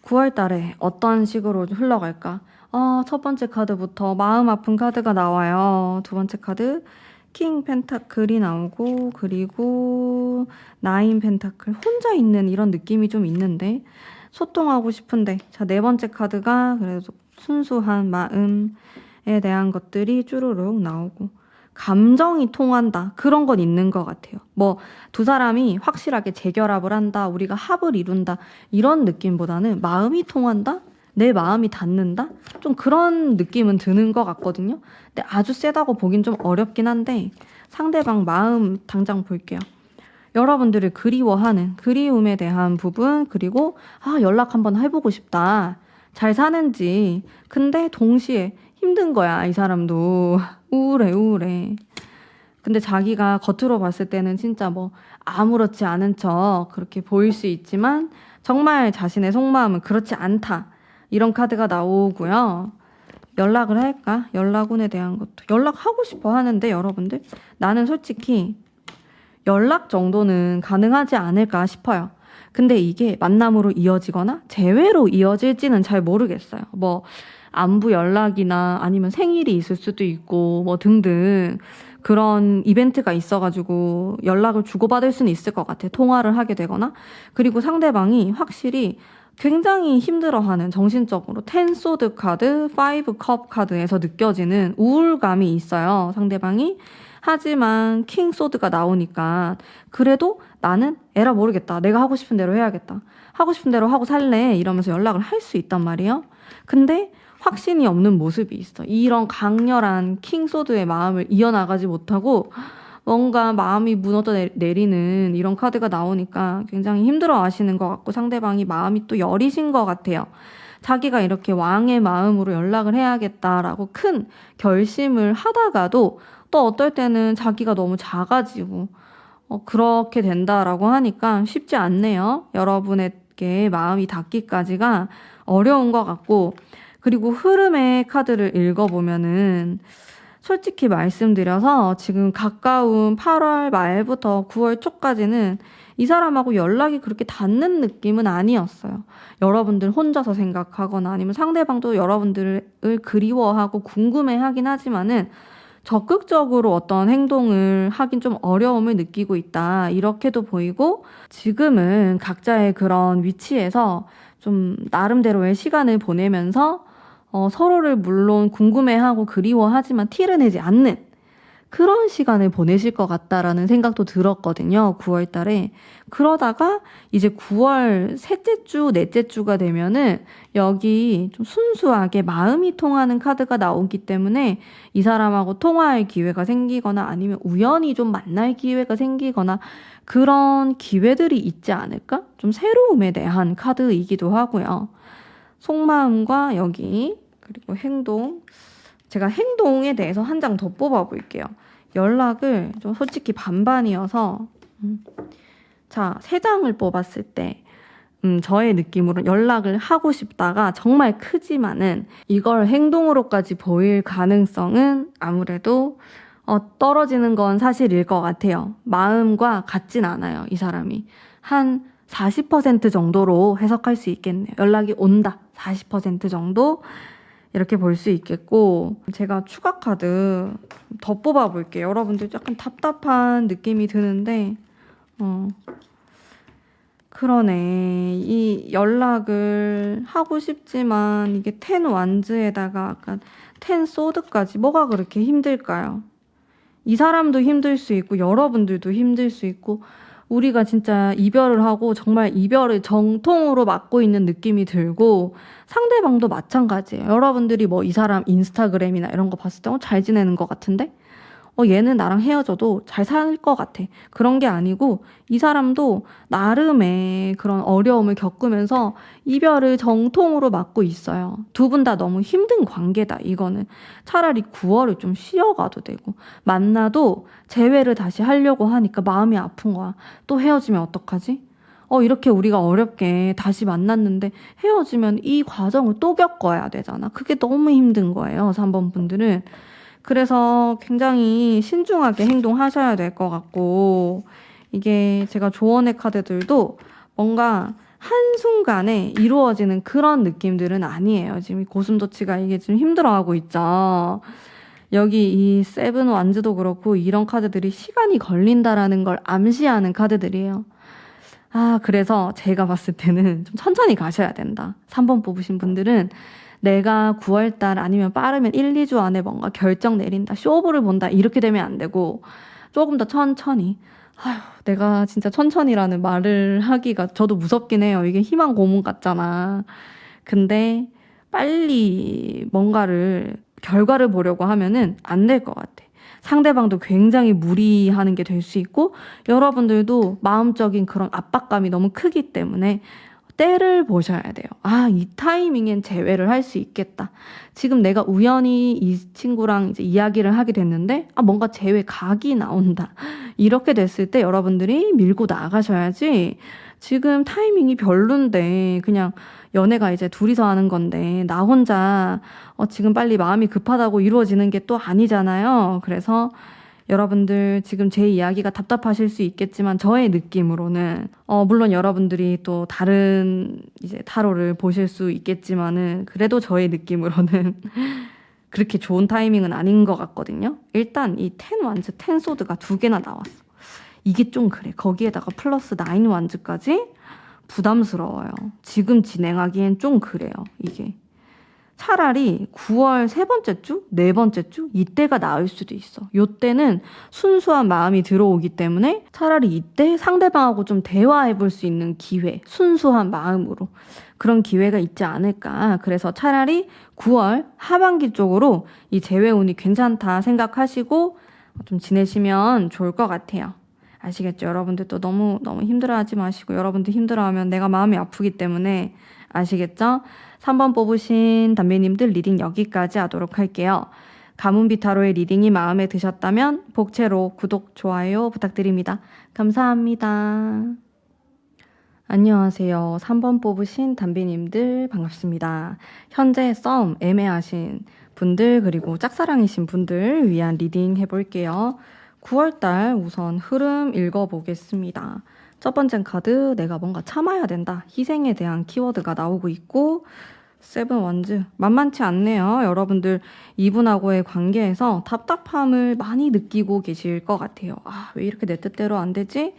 9월 달에 어떤 식으로 흘러갈까? 첫 번째 카드부터 마음 아픈 카드가 나와요. 두 번째 카드 킹 펜타클이 나오고 그리고 나인 펜타클 혼자 있는 이런 느낌이 좀 있는데 소통하고 싶은데 자, 네 번째 카드가 그래도 순수한 마음에 대한 것들이 쭈루룩 나오고 감정이 통한다. 그런 건 있는 것 같아요. 뭐 두 사람이 확실하게 재결합을 한다. 우리가 합을 이룬다. 이런 느낌보다는 마음이 통한다? 내 마음이 닿는다? 좀 그런 느낌은 드는 것 같거든요. 근데 아주 세다고 보긴 좀 어렵긴 한데 상대방 마음 당장 볼게요. 여러분들을 그리워하는 그리움에 대한 부분 그리고 연락 한번 해보고 싶다. 잘 사는지. 근데 동시에 힘든 거야. 이 사람도 우울해. 근데 자기가 겉으로 봤을 때는 진짜 뭐 아무렇지 않은 척 그렇게 보일 수 있지만 정말 자신의 속마음은 그렇지 않다. 이런 카드가 나오고요. 연락을 할까? 연락운에 대한 것도 연락하고 싶어 하는데 여러분들 나는 솔직히 연락 정도는 가능하지 않을까 싶어요. 근데 이게 만남으로 이어지거나 재회로 이어질지는 잘 모르겠어요. 뭐 안부 연락이나 아니면 생일이 있을 수도 있고 뭐 등등 그런 이벤트가 있어가지고 연락을 주고받을 수는 있을 것 같아요. 통화를 하게 되거나. 그리고 상대방이 확실히 굉장히 힘들어하는 정신적으로 10 소드 카드, 5 컵 카드에서 느껴지는 우울감이 있어요. 상대방이. 하지만 킹 소드가 나오니까 그래도 나는 에라 모르겠다. 내가 하고 싶은 대로 해야겠다. 하고 싶은 대로 하고 살래. 이러면서 연락을 할 수 있단 말이에요. 근데 확신이 없는 모습이 있어. 이런 강렬한 킹 소드의 마음을 이어나가지 못하고 뭔가 마음이 무너져 내리는 이런 카드가 나오니까 굉장히 힘들어 하시는 것 같고 상대방이 마음이 또 여리신 것 같아요. 자기가 이렇게 왕의 마음으로 연락을 해야겠다라고 큰 결심을 하다가도 또 어떨 때는 자기가 너무 작아지고 그렇게 된다라고 하니까 쉽지 않네요. 여러분에게 마음이 닿기까지가 어려운 것 같고 그리고 흐름의 카드를 읽어보면은 솔직히 말씀드려서 지금 가까운 8월 말부터 9월 초까지는 이 사람하고 연락이 그렇게 닿는 느낌은 아니었어요. 여러분들 혼자서 생각하거나 아니면 상대방도 여러분들을 그리워하고 궁금해하긴 하지만은 적극적으로 어떤 행동을 하긴 좀 어려움을 느끼고 있다. 이렇게도 보이고 지금은 각자의 그런 위치에서 좀 나름대로의 시간을 보내면서 서로를 물론 궁금해하고 그리워하지만 티를 내지 않는 그런 시간을 보내실 것 같다라는 생각도 들었거든요. 9월 달에. 그러다가 이제 9월 셋째 주, 넷째 주가 되면은 여기 좀 순수하게 마음이 통하는 카드가 나오기 때문에 이 사람하고 통화할 기회가 생기거나 아니면 우연히 좀 만날 기회가 생기거나 그런 기회들이 있지 않을까? 좀 새로움에 대한 카드이기도 하고요. 속마음과 여기 그리고 행동. 제가 행동에 대해서 한 장 더 뽑아볼게요. 연락을 좀 솔직히 반반이어서 자, 3장을 뽑았을 때 저의 느낌으로 연락을 하고 싶다가 정말 크지만은 이걸 행동으로까지 보일 가능성은 아무래도 떨어지는 건 사실일 것 같아요. 마음과 같진 않아요, 이 사람이. 한 40% 정도로 해석할 수 있겠네요. 연락이 온다, 40% 정도 이렇게 볼 수 있겠고 제가 추가 카드 더 뽑아볼게요. 여러분들 약간 답답한 느낌이 드는데 그러네. 이 연락을 하고 싶지만 이게 10 완즈에다가 약간 10 소드까지 뭐가 그렇게 힘들까요? 이 사람도 힘들 수 있고 여러분들도 힘들 수 있고 우리가 진짜 이별을 하고 정말 이별을 정통으로 맞고 있는 느낌이 들고 상대방도 마찬가지예요. 여러분들이 뭐 이 사람 인스타그램이나 이런 거 봤을 때 잘 지내는 것 같은데 얘는 나랑 헤어져도 잘 살 것 같아. 그런 게 아니고 이 사람도 나름의 그런 어려움을 겪으면서 이별을 정통으로 맞고 있어요. 두 분 다 너무 힘든 관계다. 이거는 차라리 9월을 좀 쉬어가도 되고 만나도 재회를 다시 하려고 하니까 마음이 아픈 거야. 또 헤어지면 어떡하지? 이렇게 우리가 어렵게 다시 만났는데 헤어지면 이 과정을 또 겪어야 되잖아. 그게 너무 힘든 거예요. 3번 분들은. 그래서 굉장히 신중하게 행동하셔야 될 것 같고 이게 제가 조언의 카드들도 뭔가 한순간에 이루어지는 그런 느낌들은 아니에요. 지금 이 고슴도치가 이게 지금 힘들어하고 있죠. 여기 이 세븐 완즈도 그렇고 이런 카드들이 시간이 걸린다라는 걸 암시하는 카드들이에요. 그래서 제가 봤을 때는 좀 천천히 가셔야 된다. 3번 뽑으신 분들은 내가 9월달 아니면 빠르면 1, 2주 안에 뭔가 결정 내린다, 쇼부를 본다 이렇게 되면 안 되고 조금 더 천천히. 내가 진짜 천천히라는 말을 하기가 저도 무섭긴 해요. 이게 희망 고문 같잖아. 근데 빨리 뭔가를 결과를 보려고 하면은 안 될 것 같아. 상대방도 굉장히 무리하는 게 될 수 있고 여러분들도 마음적인 그런 압박감이 너무 크기 때문에 때를 보셔야 돼요. 이 타이밍엔 제외를 할 수 있겠다. 지금 내가 우연히 이 친구랑 이제 이야기를 하게 됐는데 뭔가 제외 각이 나온다. 이렇게 됐을 때 여러분들이 밀고 나가셔야지. 지금 타이밍이 별론데 그냥 연애가 이제 둘이서 하는 건데 나 혼자 지금 빨리 마음이 급하다고 이루어지는 게 또 아니잖아요. 그래서 여러분들 지금 제 이야기가 답답하실 수 있겠지만 저의 느낌으로는 물론 여러분들이 또 다른 이제 타로를 보실 수 있겠지만은 그래도 저의 느낌으로는 그렇게 좋은 타이밍은 아닌 것 같거든요. 일단 이 10 완즈 10 소드가 2개나 나왔어. 이게 좀 그래. 거기에다가 플러스 9 완즈까지 부담스러워요. 지금 진행하기엔 좀 그래요. 이게 차라리 9월 세 번째 주, 네 번째 주 이때가 나을 수도 있어. 이때는 순수한 마음이 들어오기 때문에 차라리 이때 상대방하고 좀 대화해 볼 수 있는 기회, 순수한 마음으로 그런 기회가 있지 않을까. 그래서 차라리 9월 하반기 쪽으로 이 재회운이 괜찮다 생각하시고 좀 지내시면 좋을 것 같아요. 아시겠죠? 여러분들 또 너무 힘들어하지 마시고 여러분들 힘들어하면 내가 마음이 아프기 때문에 아시겠죠? 3번 뽑으신 담배님들 리딩 여기까지 하도록 할게요. 가문비타로의 리딩이 마음에 드셨다면 복채로 구독, 좋아요 부탁드립니다. 감사합니다. 안녕하세요. 3번 뽑으신 담배님들 반갑습니다. 현재 썸 애매하신 분들 그리고 짝사랑이신 분들 위한 리딩 해볼게요. 9월달 우선 흐름 읽어보겠습니다. 첫 번째 카드 내가 뭔가 참아야 된다. 희생에 대한 키워드가 나오고 있고 세븐 원즈 만만치 않네요. 여러분들 이분하고의 관계에서 답답함을 많이 느끼고 계실 것 같아요. 왜 이렇게 내 뜻대로 안 되지?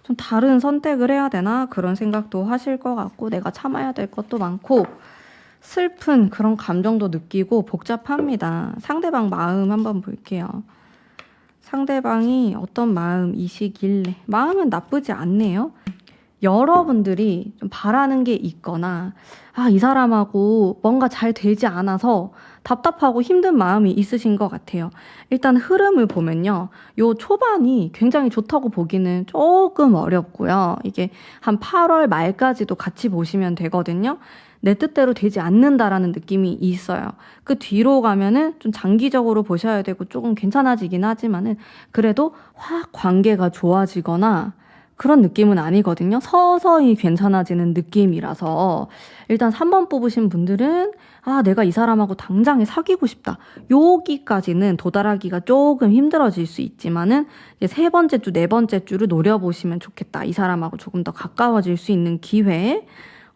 좀 다른 선택을 해야 되나? 그런 생각도 하실 것 같고 내가 참아야 될 것도 많고 슬픈 그런 감정도 느끼고 복잡합니다. 상대방 마음 한번 볼게요. 상대방이 어떤 마음이시길래 마음은 나쁘지 않네요. 여러분들이 좀 바라는 게 있거나 이 사람하고 뭔가 잘 되지 않아서 답답하고 힘든 마음이 있으신 것 같아요. 일단 흐름을 보면요. 요 초반이 굉장히 좋다고 보기는 조금 어렵고요. 이게 한 8월 말까지도 같이 보시면 되거든요. 내 뜻대로 되지 않는다라는 느낌이 있어요. 그 뒤로 가면은 좀 장기적으로 보셔야 되고 조금 괜찮아지긴 하지만은 그래도 확 관계가 좋아지거나 그런 느낌은 아니거든요. 서서히 괜찮아지는 느낌이라서 일단 3번 뽑으신 분들은 내가 이 사람하고 당장에 사귀고 싶다. 여기까지는 도달하기가 조금 힘들어질 수 있지만은 이제 세 번째 주, 네 번째 주를 노려보시면 좋겠다. 이 사람하고 조금 더 가까워질 수 있는 기회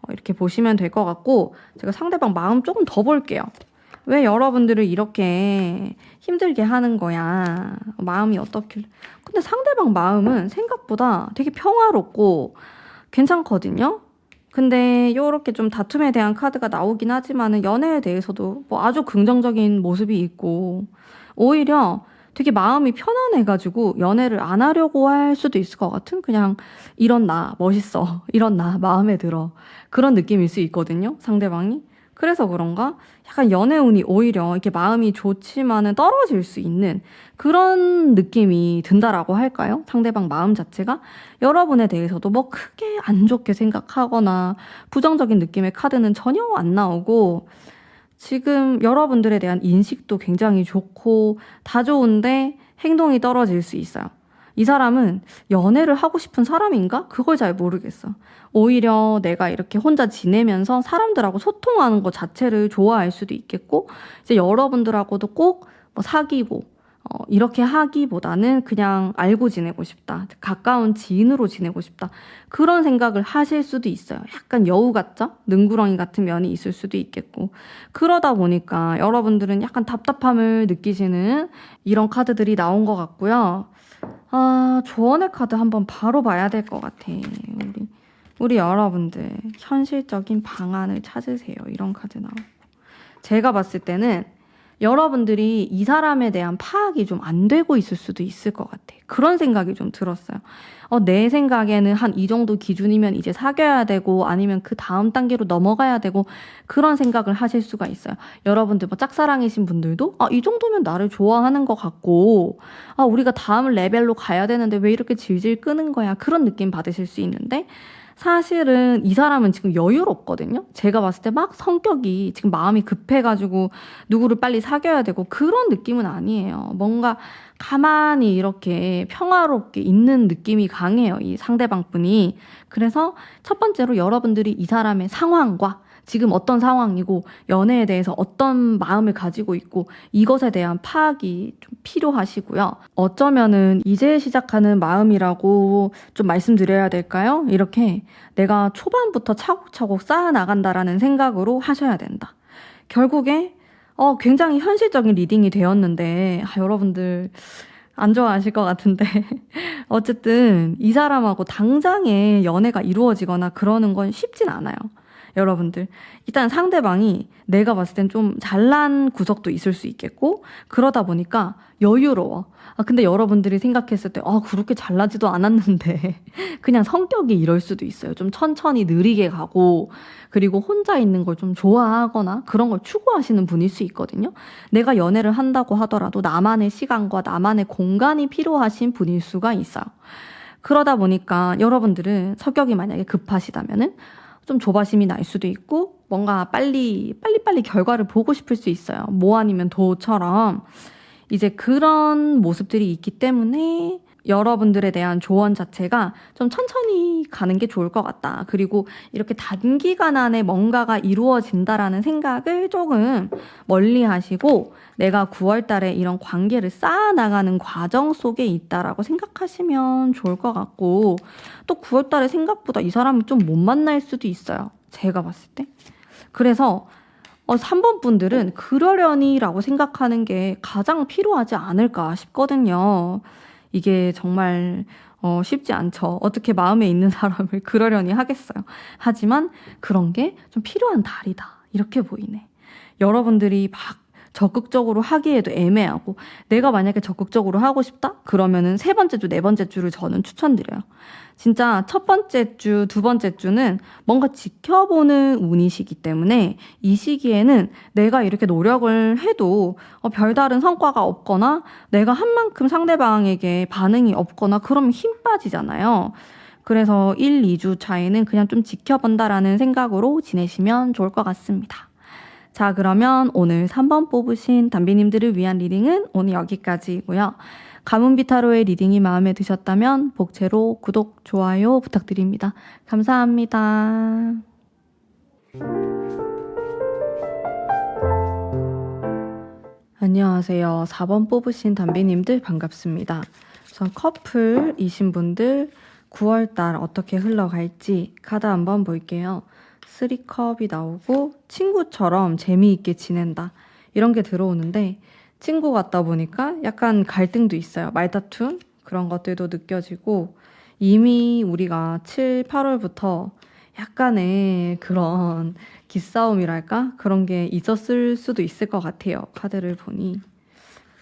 이렇게 보시면 될 것 같고 제가 상대방 마음 조금 더 볼게요. 왜 여러분들을 이렇게 힘들게 하는 거야? 마음이 어떻길래? 근데 상대방 마음은 생각보다 되게 평화롭고 괜찮거든요? 근데 이렇게 좀 다툼에 대한 카드가 나오긴 하지만은 연애에 대해서도 뭐 아주 긍정적인 모습이 있고 오히려 되게 마음이 편안해가지고 연애를 안 하려고 할 수도 있을 것 같은 그냥 이런 나 멋있어 이런 나 마음에 들어 그런 느낌일 수 있거든요 상대방이. 그래서 그런가 약간 연애운이 오히려 이렇게 마음이 좋지만은 떨어질 수 있는 그런 느낌이 든다라고 할까요? 상대방 마음 자체가 여러분에 대해서도 뭐 크게 안 좋게 생각하거나 부정적인 느낌의 카드는 전혀 안 나오고 지금 여러분들에 대한 인식도 굉장히 좋고 다 좋은데 행동이 떨어질 수 있어요. 이 사람은 연애를 하고 싶은 사람인가? 그걸 잘 모르겠어. 오히려 내가 이렇게 혼자 지내면서 사람들하고 소통하는 것 자체를 좋아할 수도 있겠고 이제 여러분들하고도 꼭 뭐 사귀고 이렇게 하기보다는 그냥 알고 지내고 싶다. 가까운 지인으로 지내고 싶다. 그런 생각을 하실 수도 있어요. 약간 여우 같죠? 능구렁이 같은 면이 있을 수도 있겠고. 그러다 보니까 여러분들은 약간 답답함을 느끼시는 이런 카드들이 나온 것 같고요. 조언의 카드 한번 바로 봐야 될 것 같아. 우리 여러분들 현실적인 방안을 찾으세요. 이런 카드 나오고. 제가 봤을 때는 여러분들이 이 사람에 대한 파악이 좀 안 되고 있을 수도 있을 것 같아. 그런 생각이 좀 들었어요. 내 생각에는 한 이 정도 기준이면 이제 사귀어야 되고 아니면 그 다음 단계로 넘어가야 되고 그런 생각을 하실 수가 있어요. 여러분들 뭐 짝사랑이신 분들도 이 정도면 나를 좋아하는 것 같고 우리가 다음 레벨로 가야 되는데 왜 이렇게 질질 끄는 거야. 그런 느낌 받으실 수 있는데 사실은 이 사람은 지금 여유롭거든요. 제가 봤을 때 막 성격이 지금 마음이 급해가지고 누구를 빨리 사귀어야 되고 그런 느낌은 아니에요. 뭔가 가만히 이렇게 평화롭게 있는 느낌이 강해요. 이 상대방 분이. 그래서 첫 번째로 여러분들이 이 사람의 상황과 지금 어떤 상황이고 연애에 대해서 어떤 마음을 가지고 있고 이것에 대한 파악이 좀 필요하시고요. 어쩌면은 이제 시작하는 마음이라고 좀 말씀드려야 될까요? 이렇게 내가 초반부터 차곡차곡 쌓아나간다라는 생각으로 하셔야 된다. 결국에 굉장히 현실적인 리딩이 되었는데 여러분들 안 좋아하실 것 같은데 어쨌든 이 사람하고 당장에 연애가 이루어지거나 그러는 건 쉽진 않아요. 여러분들 일단 상대방이 내가 봤을 땐 좀 잘난 구석도 있을 수 있겠고 그러다 보니까 여유로워. 근데 여러분들이 생각했을 때 그렇게 잘나지도 않았는데 그냥 성격이 이럴 수도 있어요. 좀 천천히 느리게 가고 그리고 혼자 있는 걸 좀 좋아하거나 그런 걸 추구하시는 분일 수 있거든요. 내가 연애를 한다고 하더라도 나만의 시간과 나만의 공간이 필요하신 분일 수가 있어요. 그러다 보니까 여러분들은 성격이 만약에 급하시다면은 좀 조바심이 날 수도 있고 뭔가 빨리 결과를 보고 싶을 수 있어요. 뭐 아니면 도처럼 이제 그런 모습들이 있기 때문에 여러분들에 대한 조언 자체가 좀 천천히 가는 게 좋을 것 같다. 그리고 이렇게 단기간 안에 뭔가가 이루어진다라는 생각을 조금 멀리 하시고 내가 9월 달에 이런 관계를 쌓아나가는 과정 속에 있다라고 생각하시면 좋을 것 같고 또 9월 달에 생각보다 이 사람을 좀 못 만날 수도 있어요. 제가 봤을 때. 그래서 3번 분들은 그러려니라고 생각하는 게 가장 필요하지 않을까 싶거든요. 이게 정말 쉽지 않죠. 어떻게 마음에 있는 사람을 그러려니 하겠어요. 하지만 그런 게 좀 필요한 달이다. 이렇게 보이네. 여러분들이 막 적극적으로 하기에도 애매하고 내가 만약에 적극적으로 하고 싶다? 그러면은 세 번째 주, 네 번째 주를 저는 추천드려요. 진짜 첫 번째 주, 두 번째 주는 뭔가 지켜보는 운이시기 때문에 이 시기에는 내가 이렇게 노력을 해도 별다른 성과가 없거나 내가 한 만큼 상대방에게 반응이 없거나 그러면 힘 빠지잖아요. 그래서 1, 2주 차이는 그냥 좀 지켜본다라는 생각으로 지내시면 좋을 것 같습니다. 자, 그러면 오늘 3번 뽑으신 담비님들을 위한 리딩은 오늘 여기까지고요. 가문비타로의 리딩이 마음에 드셨다면 복채로 구독, 좋아요 부탁드립니다. 감사합니다. 안녕하세요. 4번 뽑으신 담비님들 반갑습니다. 우선 커플이신 분들 9월달 어떻게 흘러갈지 카드 한번 볼게요. 3컵이 나오고 친구처럼 재미있게 지낸다 이런 게 들어오는데 친구 같다 보니까 약간 갈등도 있어요. 말다툼 그런 것들도 느껴지고 이미 우리가 7, 8월부터 약간의 그런 기싸움이랄까? 그런 게 있었을 수도 있을 것 같아요. 카드를 보니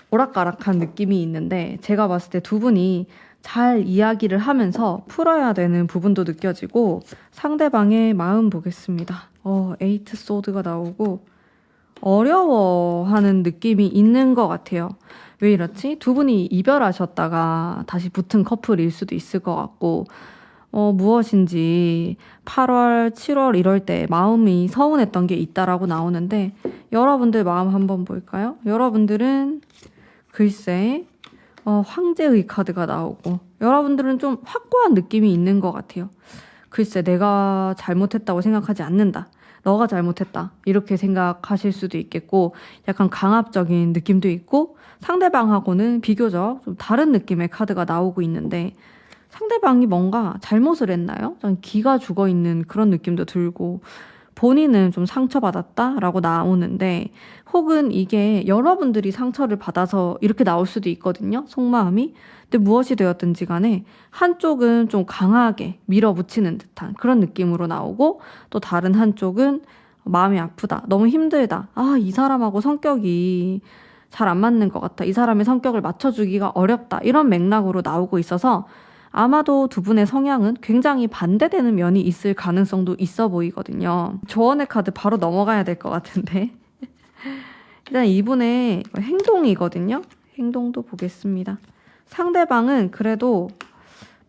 오락가락한 느낌이 있는데 제가 봤을 때 두 분이 잘 이야기를 하면서 풀어야 되는 부분도 느껴지고 상대방의 마음 보겠습니다. 에이트 소드가 나오고 어려워하는 느낌이 있는 것 같아요. 왜 이렇지? 두 분이 이별하셨다가 다시 붙은 커플일 수도 있을 것 같고 무엇인지 8월, 7월 이럴 때 마음이 서운했던 게 있다라고 나오는데 여러분들 마음 한번 볼까요? 여러분들은 글쎄 황제의 카드가 나오고 여러분들은 좀 확고한 느낌이 있는 것 같아요. 글쎄 내가 잘못했다고 생각하지 않는다. 너가 잘못했다 이렇게 생각하실 수도 있겠고, 약간 강압적인 느낌도 있고, 상대방하고는 비교적 좀 다른 느낌의 카드가 나오고 있는데, 상대방이 뭔가 잘못을 했나요? 좀 기가 죽어 있는 그런 느낌도 들고, 본인은 좀 상처받았다라고 나오는데, 혹은 이게 여러분들이 상처를 받아서 이렇게 나올 수도 있거든요, 속마음이. 근데 무엇이 되었든지 간에 한쪽은 좀 강하게 밀어붙이는 듯한 그런 느낌으로 나오고, 또 다른 한쪽은 마음이 아프다, 너무 힘들다, 아, 이 사람하고 성격이 잘 안 맞는 것 같아, 이 사람의 성격을 맞춰주기가 어렵다, 이런 맥락으로 나오고 있어서 아마도 두 분의 성향은 굉장히 반대되는 면이 있을 가능성도 있어 보이거든요. 조언의 카드 바로 넘어가야 될 것 같은데. 일단 이분의 행동이거든요. 행동도 보겠습니다. 상대방은 그래도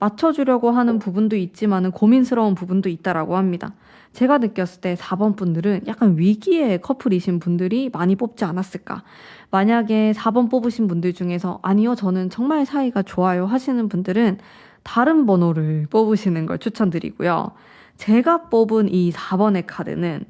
맞춰주려고 하는 부분도 있지만은 고민스러운 부분도 있다라고 합니다. 제가 느꼈을 때 4번 분들은 약간 위기의 커플이신 분들이 많이 뽑지 않았을까. 만약에 4번 뽑으신 분들 중에서 아니요, 저는 정말 사이가 좋아요 하시는 분들은 다른 번호를 뽑으시는 걸 추천드리고요. 제가 뽑은 이 4번의 카드는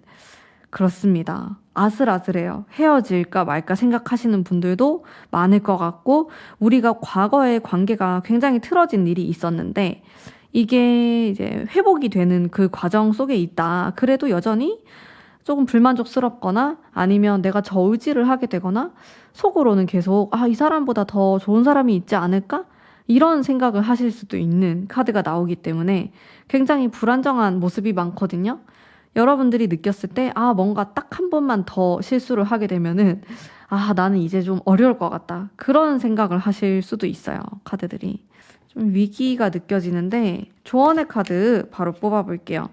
그렇습니다. 아슬아슬해요. 헤어질까 말까 생각하시는 분들도 많을 것 같고, 우리가 과거에 관계가 굉장히 틀어진 일이 있었는데 이게 이제 회복이 되는 그 과정 속에 있다. 그래도 여전히 조금 불만족스럽거나 아니면 내가 저울질을 하게 되거나 속으로는 계속 아, 이 사람보다 더 좋은 사람이 있지 않을까? 이런 생각을 하실 수도 있는 카드가 나오기 때문에 굉장히 불안정한 모습이 많거든요. 여러분들이 느꼈을 때, 아, 뭔가 딱 한 번만 더 실수를 하게 되면은, 아, 나는 이제 좀 어려울 것 같다. 그런 생각을 하실 수도 있어요, 카드들이. 좀 위기가 느껴지는데, 조언의 카드 바로 뽑아볼게요.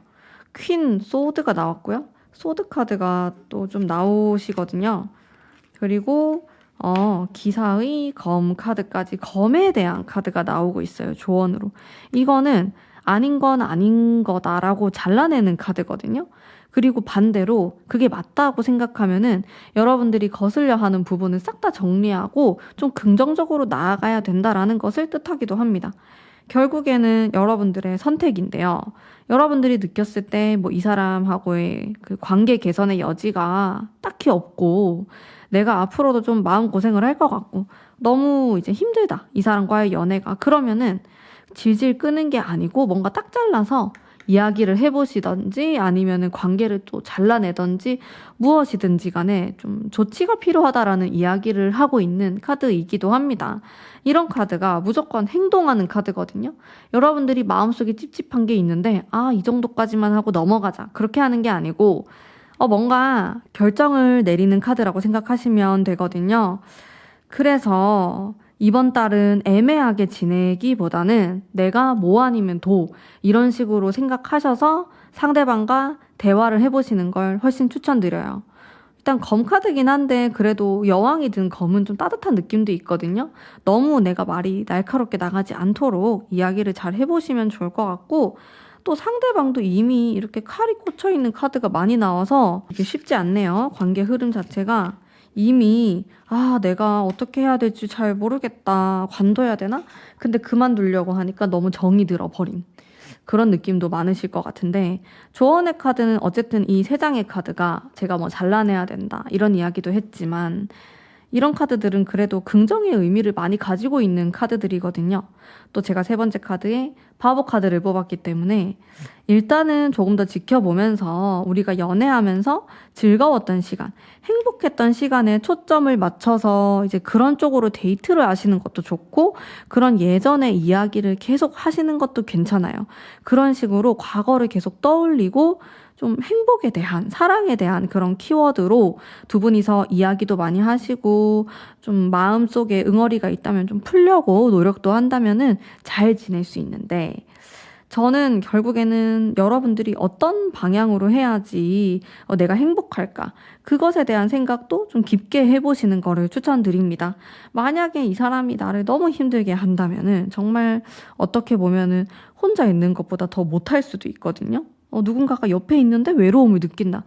퀸 소드가 나왔고요. 소드 카드가 또 좀 나오시거든요. 그리고 기사의 검 카드까지, 검에 대한 카드가 나오고 있어요, 조언으로. 이거는 아닌 건 아닌 거다라고 잘라내는 카드거든요. 그리고 반대로 그게 맞다고 생각하면은 여러분들이 거슬려 하는 부분을 싹 다 정리하고 좀 긍정적으로 나아가야 된다라는 것을 뜻하기도 합니다. 결국에는 여러분들의 선택인데요. 여러분들이 느꼈을 때 뭐 이 사람하고의 그 관계 개선의 여지가 딱히 없고, 내가 앞으로도 좀 마음고생을 할 것 같고 너무 이제 힘들다, 이 사람과의 연애가. 그러면은 질질 끄는 게 아니고 뭔가 딱 잘라서 이야기를 해보시던지 아니면은 관계를 또 잘라내던지 무엇이든지 간에 좀 조치가 필요하다라는 이야기를 하고 있는 카드이기도 합니다. 이런 카드가 무조건 행동하는 카드거든요. 여러분들이 마음속에 찝찝한 게 있는데 아, 이 정도까지만 하고 넘어가자, 그렇게 하는 게 아니고 뭔가 결정을 내리는 카드라고 생각하시면 되거든요. 그래서 이번 달은 애매하게 지내기보다는 내가 뭐 아니면 도, 이런 식으로 생각하셔서 상대방과 대화를 해보시는 걸 훨씬 추천드려요. 일단 검 카드긴 한데 그래도 여왕이 든 검은 좀 따뜻한 느낌도 있거든요. 너무 내가 말이 날카롭게 나가지 않도록 이야기를 잘 해보시면 좋을 것 같고, 또 상대방도 이미 이렇게 칼이 꽂혀 있는 카드가 많이 나와서 이게 쉽지 않네요. 관계 흐름 자체가 이미 아, 내가 어떻게 해야 될지 잘 모르겠다, 관둬야 되나? 근데 그만두려고 하니까 너무 정이 들어버린 그런 느낌도 많으실 것 같은데, 조언의 카드는 어쨌든 이 세 장의 카드가 제가 뭐 잘라내야 된다 이런 이야기도 했지만, 이런 카드들은 그래도 긍정의 의미를 많이 가지고 있는 카드들이거든요. 또 제가 세 번째 카드에 바보 카드를 뽑았기 때문에 일단은 조금 더 지켜보면서 우리가 연애하면서 즐거웠던 시간, 행복했던 시간에 초점을 맞춰서 이제 그런 쪽으로 데이트를 하시는 것도 좋고, 그런 예전의 이야기를 계속 하시는 것도 괜찮아요. 그런 식으로 과거를 계속 떠올리고 좀 행복에 대한, 사랑에 대한 그런 키워드로 두 분이서 이야기도 많이 하시고, 좀 마음속에 응어리가 있다면 좀 풀려고 노력도 한다면은 잘 지낼 수 있는데, 저는 결국에는 여러분들이 어떤 방향으로 해야지 내가 행복할까, 그것에 대한 생각도 좀 깊게 해보시는 거를 추천드립니다. 만약에 이 사람이 나를 너무 힘들게 한다면은 정말 어떻게 보면은 혼자 있는 것보다 더 못할 수도 있거든요. 누군가가 옆에 있는데 외로움을 느낀다,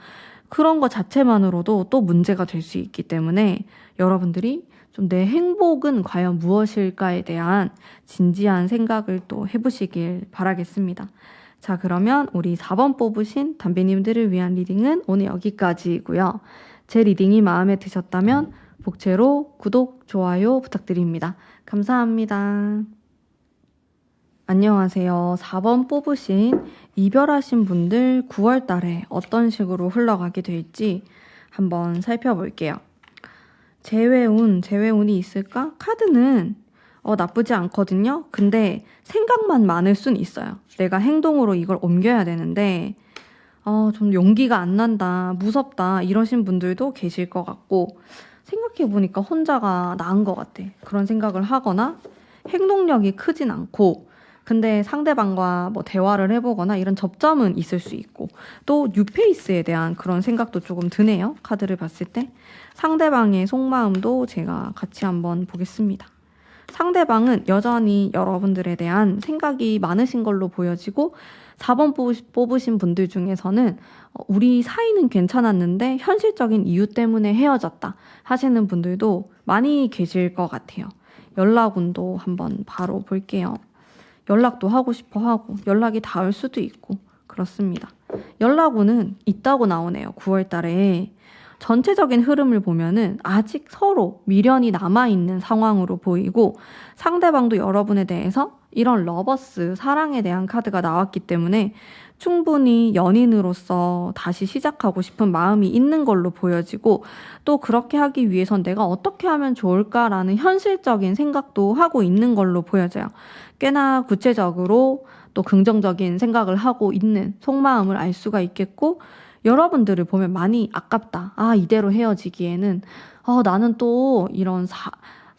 그런 것 자체만으로도 또 문제가 될 수 있기 때문에 여러분들이 좀 내 행복은 과연 무엇일까에 대한 진지한 생각을 또 해보시길 바라겠습니다. 자, 그러면 우리 4번 뽑으신 담비님들을 위한 리딩은 오늘 여기까지고요. 제 리딩이 마음에 드셨다면 복채로 구독, 좋아요 부탁드립니다. 감사합니다. 안녕하세요. 4번 뽑으신 이별하신 분들 9월 달에 어떤 식으로 흘러가게 될지 한번 살펴볼게요. 재회운이 있을까? 카드는 나쁘지 않거든요. 근데 생각만 많을 순 있어요. 내가 행동으로 이걸 옮겨야 되는데 좀 용기가 안 난다, 무섭다 이러신 분들도 계실 것 같고, 생각해보니까 혼자가 나은 것 같아. 그런 생각을 하거나 행동력이 크진 않고 근데 상대방과 뭐 대화를 해보거나 이런 접점은 있을 수 있고, 또 뉴페이스에 대한 그런 생각도 조금 드네요. 카드를 봤을 때 상대방의 속마음도 제가 같이 한번 보겠습니다. 상대방은 여전히 여러분들에 대한 생각이 많으신 걸로 보여지고, 4번 뽑으신 분들 중에서는 우리 사이는 괜찮았는데 현실적인 이유 때문에 헤어졌다 하시는 분들도 많이 계실 것 같아요. 연락운도 한번 바로 볼게요. 연락도 하고 싶어 하고 연락이 닿을 수도 있고 그렇습니다. 연락운은 있다고 나오네요. 9월 달에. 전체적인 흐름을 보면은 아직 서로 미련이 남아있는 상황으로 보이고, 상대방도 여러분에 대해서 이런 러버스, 사랑에 대한 카드가 나왔기 때문에 충분히 연인으로서 다시 시작하고 싶은 마음이 있는 걸로 보여지고, 또 그렇게 하기 위해선 내가 어떻게 하면 좋을까라는 현실적인 생각도 하고 있는 걸로 보여져요. 꽤나 구체적으로 또 긍정적인 생각을 하고 있는 속마음을 알 수가 있겠고, 여러분들을 보면 많이 아깝다. 이대로 헤어지기에는 나는 또 이런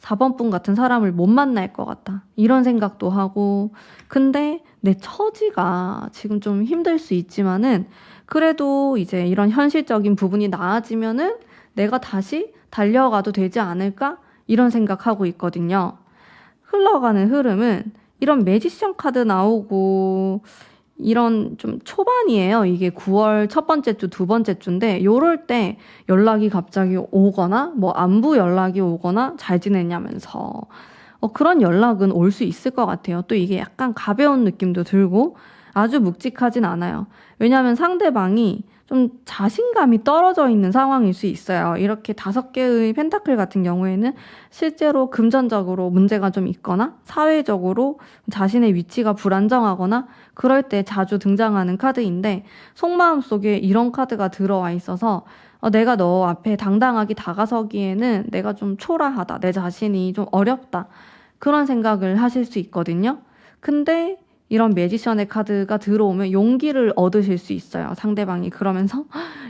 4번 분 같은 사람을 못 만날 것 같다. 이런 생각도 하고, 근데 내 처지가 지금 좀 힘들 수 있지만은 그래도 이제 이런 현실적인 부분이 나아지면은 내가 다시 달려가도 되지 않을까? 이런 생각하고 있거든요. 흘러가는 흐름은 이런 매지션 카드 나오고 이런 좀 초반이에요. 이게 9월 첫 번째 주, 두 번째 주인데 요럴 때 연락이 갑자기 오거나 뭐 안부 연락이 오거나 잘 지냈냐면서 그런 연락은 올 수 있을 것 같아요. 또 이게 약간 가벼운 느낌도 들고 아주 묵직하진 않아요. 왜냐하면 상대방이 좀 자신감이 떨어져 있는 상황일 수 있어요. 이렇게 5개의 펜타클 같은 경우에는 실제로 금전적으로 문제가 좀 있거나 사회적으로 자신의 위치가 불안정하거나 그럴 때 자주 등장하는 카드인데, 속마음 속에 이런 카드가 들어와 있어서 내가 너 앞에 당당하게 다가서기에는 내가 좀 초라하다, 내 자신이 좀 어렵다, 그런 생각을 하실 수 있거든요. 근데 이런 매지션의 카드가 들어오면 용기를 얻으실 수 있어요. 상대방이 그러면서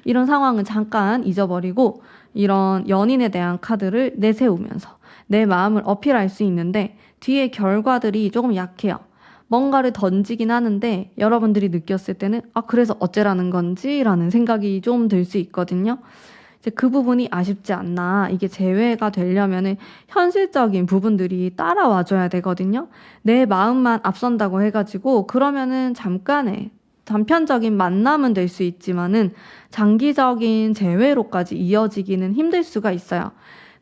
이런 상황은 잠깐 잊어버리고 이런 연인에 대한 카드를 내세우면서 내 마음을 어필할 수 있는데, 뒤에 결과들이 조금 약해요. 뭔가를 던지긴 하는데 여러분들이 느꼈을 때는 그래서 어째라는 건지 라는 생각이 좀 들 수 있거든요. 이제 그 부분이 아쉽지 않나. 이게 재회가 되려면은 현실적인 부분들이 따라와줘야 되거든요. 내 마음만 앞선다고 해가지고 그러면은 잠깐의 단편적인 만남은 될 수 있지만은 장기적인 재회로까지 이어지기는 힘들 수가 있어요.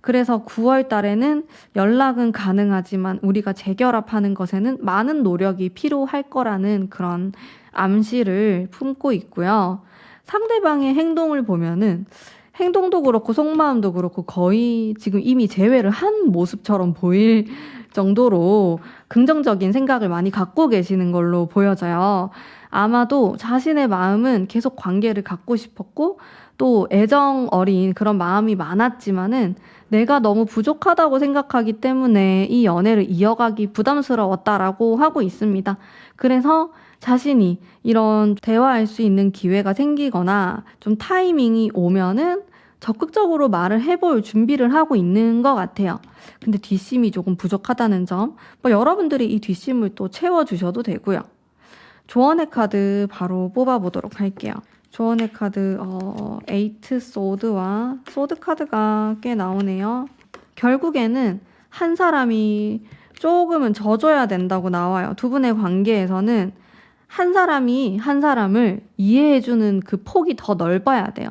그래서 9월 달에는 연락은 가능하지만 우리가 재결합하는 것에는 많은 노력이 필요할 거라는 그런 암시를 품고 있고요. 상대방의 행동을 보면은 행동도 그렇고 속마음도 그렇고 거의 지금 이미 재회를 한 모습처럼 보일 정도로 긍정적인 생각을 많이 갖고 계시는 걸로 보여져요. 아마도 자신의 마음은 계속 관계를 갖고 싶었고 또 애정 어린 그런 마음이 많았지만은 내가 너무 부족하다고 생각하기 때문에 이 연애를 이어가기 부담스러웠다라고 하고 있습니다. 그래서 자신이 이런 대화할 수 있는 기회가 생기거나 좀 타이밍이 오면은 적극적으로 말을 해볼 준비를 하고 있는 것 같아요. 근데 뒷심이 조금 부족하다는 점, 여러분들이 이 뒷심을 또 채워주셔도 되고요. 조언의 카드 바로 뽑아보도록 할게요. 조언의 카드, 에이트 소드와 소드 카드가 꽤 나오네요. 결국에는 한 사람이 조금은 져줘야 된다고 나와요. 두 분의 관계에서는 한 사람이 한 사람을 이해해주는 그 폭이 더 넓어야 돼요.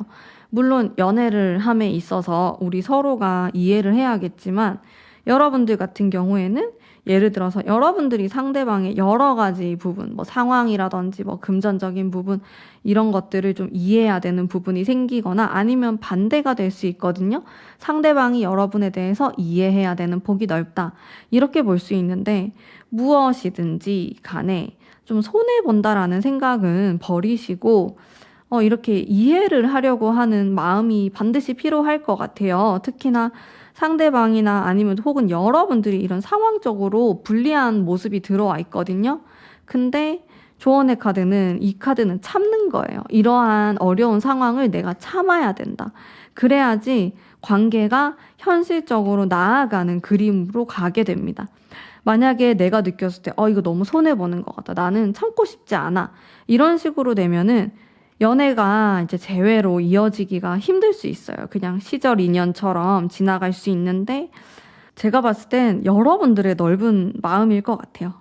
물론 연애를 함에 있어서 우리 서로가 이해를 해야겠지만 여러분들 같은 경우에는 예를 들어서 여러분들이 상대방의 여러 가지 부분, 뭐 상황이라든지 뭐 금전적인 부분, 이런 것들을 좀 이해해야 되는 부분이 생기거나 아니면 반대가 될 수 있거든요. 상대방이 여러분에 대해서 이해해야 되는 폭이 넓다. 이렇게 볼 수 있는데 무엇이든지 간에 좀 손해본다라는 생각은 버리시고 이렇게 이해를 하려고 하는 마음이 반드시 필요할 것 같아요. 특히나 상대방이나 아니면 혹은 여러분들이 이런 상황적으로 불리한 모습이 들어와 있거든요. 근데 조언의 카드는 이 카드는 참는 거예요. 이러한 어려운 상황을 내가 참아야 된다. 그래야지 관계가 현실적으로 나아가는 그림으로 가게 됩니다. 만약에 내가 느꼈을 때 이거 너무 손해보는 것 같다. 나는 참고 싶지 않아. 이런 식으로 되면은 연애가 이제 재회로 이어지기가 힘들 수 있어요. 그냥 시절 인연처럼 지나갈 수 있는데 제가 봤을 땐 여러분들의 넓은 마음일 것 같아요.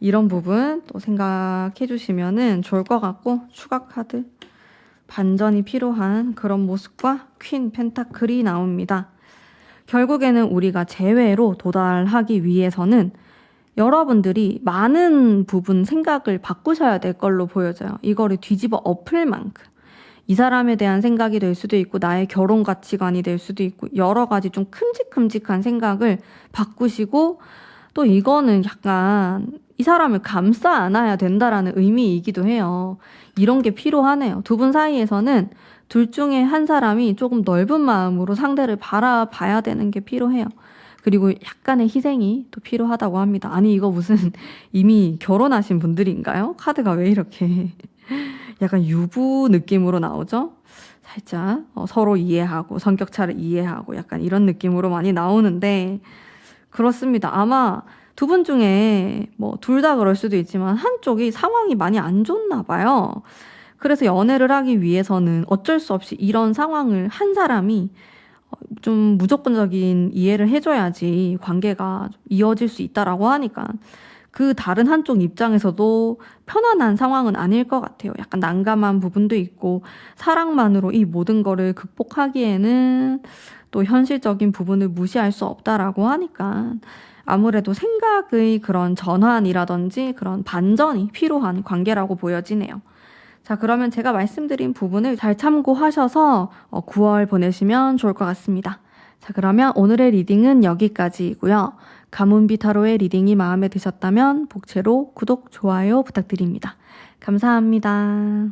이런 부분 또 생각해 주시면은 좋을 것 같고, 추가 카드 반전이 필요한 그런 모습과 퀸 펜타클이 나옵니다. 결국에는 우리가 재회로 도달하기 위해서는 여러분들이 많은 부분 생각을 바꾸셔야 될 걸로 보여져요. 이거를 뒤집어 엎을 만큼. 이 사람에 대한 생각이 될 수도 있고 나의 결혼 가치관이 될 수도 있고 여러 가지 좀 큼직큼직한 생각을 바꾸시고, 또 이거는 약간 이 사람을 감싸 안아야 된다라는 의미이기도 해요. 이런 게 필요하네요. 두 분 사이에서는 둘 중에 한 사람이 조금 넓은 마음으로 상대를 바라봐야 되는 게 필요해요. 그리고 약간의 희생이 또 필요하다고 합니다. 아니 이거 무슨 이미 결혼하신 분들인가요? 카드가 왜 이렇게 약간 유부 느낌으로 나오죠? 살짝 서로 이해하고 성격 차를 이해하고 약간 이런 느낌으로 많이 나오는데, 그렇습니다. 아마 두 분 중에 뭐 둘 다 그럴 수도 있지만 한쪽이 상황이 많이 안 좋나 봐요. 그래서 연애를 하기 위해서는 어쩔 수 없이 이런 상황을 한 사람이 좀 무조건적인 이해를 해줘야지 관계가 이어질 수 있다라고 하니까 그 다른 한쪽 입장에서도 편안한 상황은 아닐 것 같아요. 약간 난감한 부분도 있고 사랑만으로 이 모든 거를 극복하기에는 또 현실적인 부분을 무시할 수 없다라고 하니까 아무래도 생각의 그런 전환이라든지 그런 반전이 필요한 관계라고 보여지네요. 자, 그러면 제가 말씀드린 부분을 잘 참고하셔서 9월 보내시면 좋을 것 같습니다. 자, 그러면 오늘의 리딩은 여기까지이고요. 가문비 타로의 리딩이 마음에 드셨다면 복채로 구독, 좋아요 부탁드립니다. 감사합니다.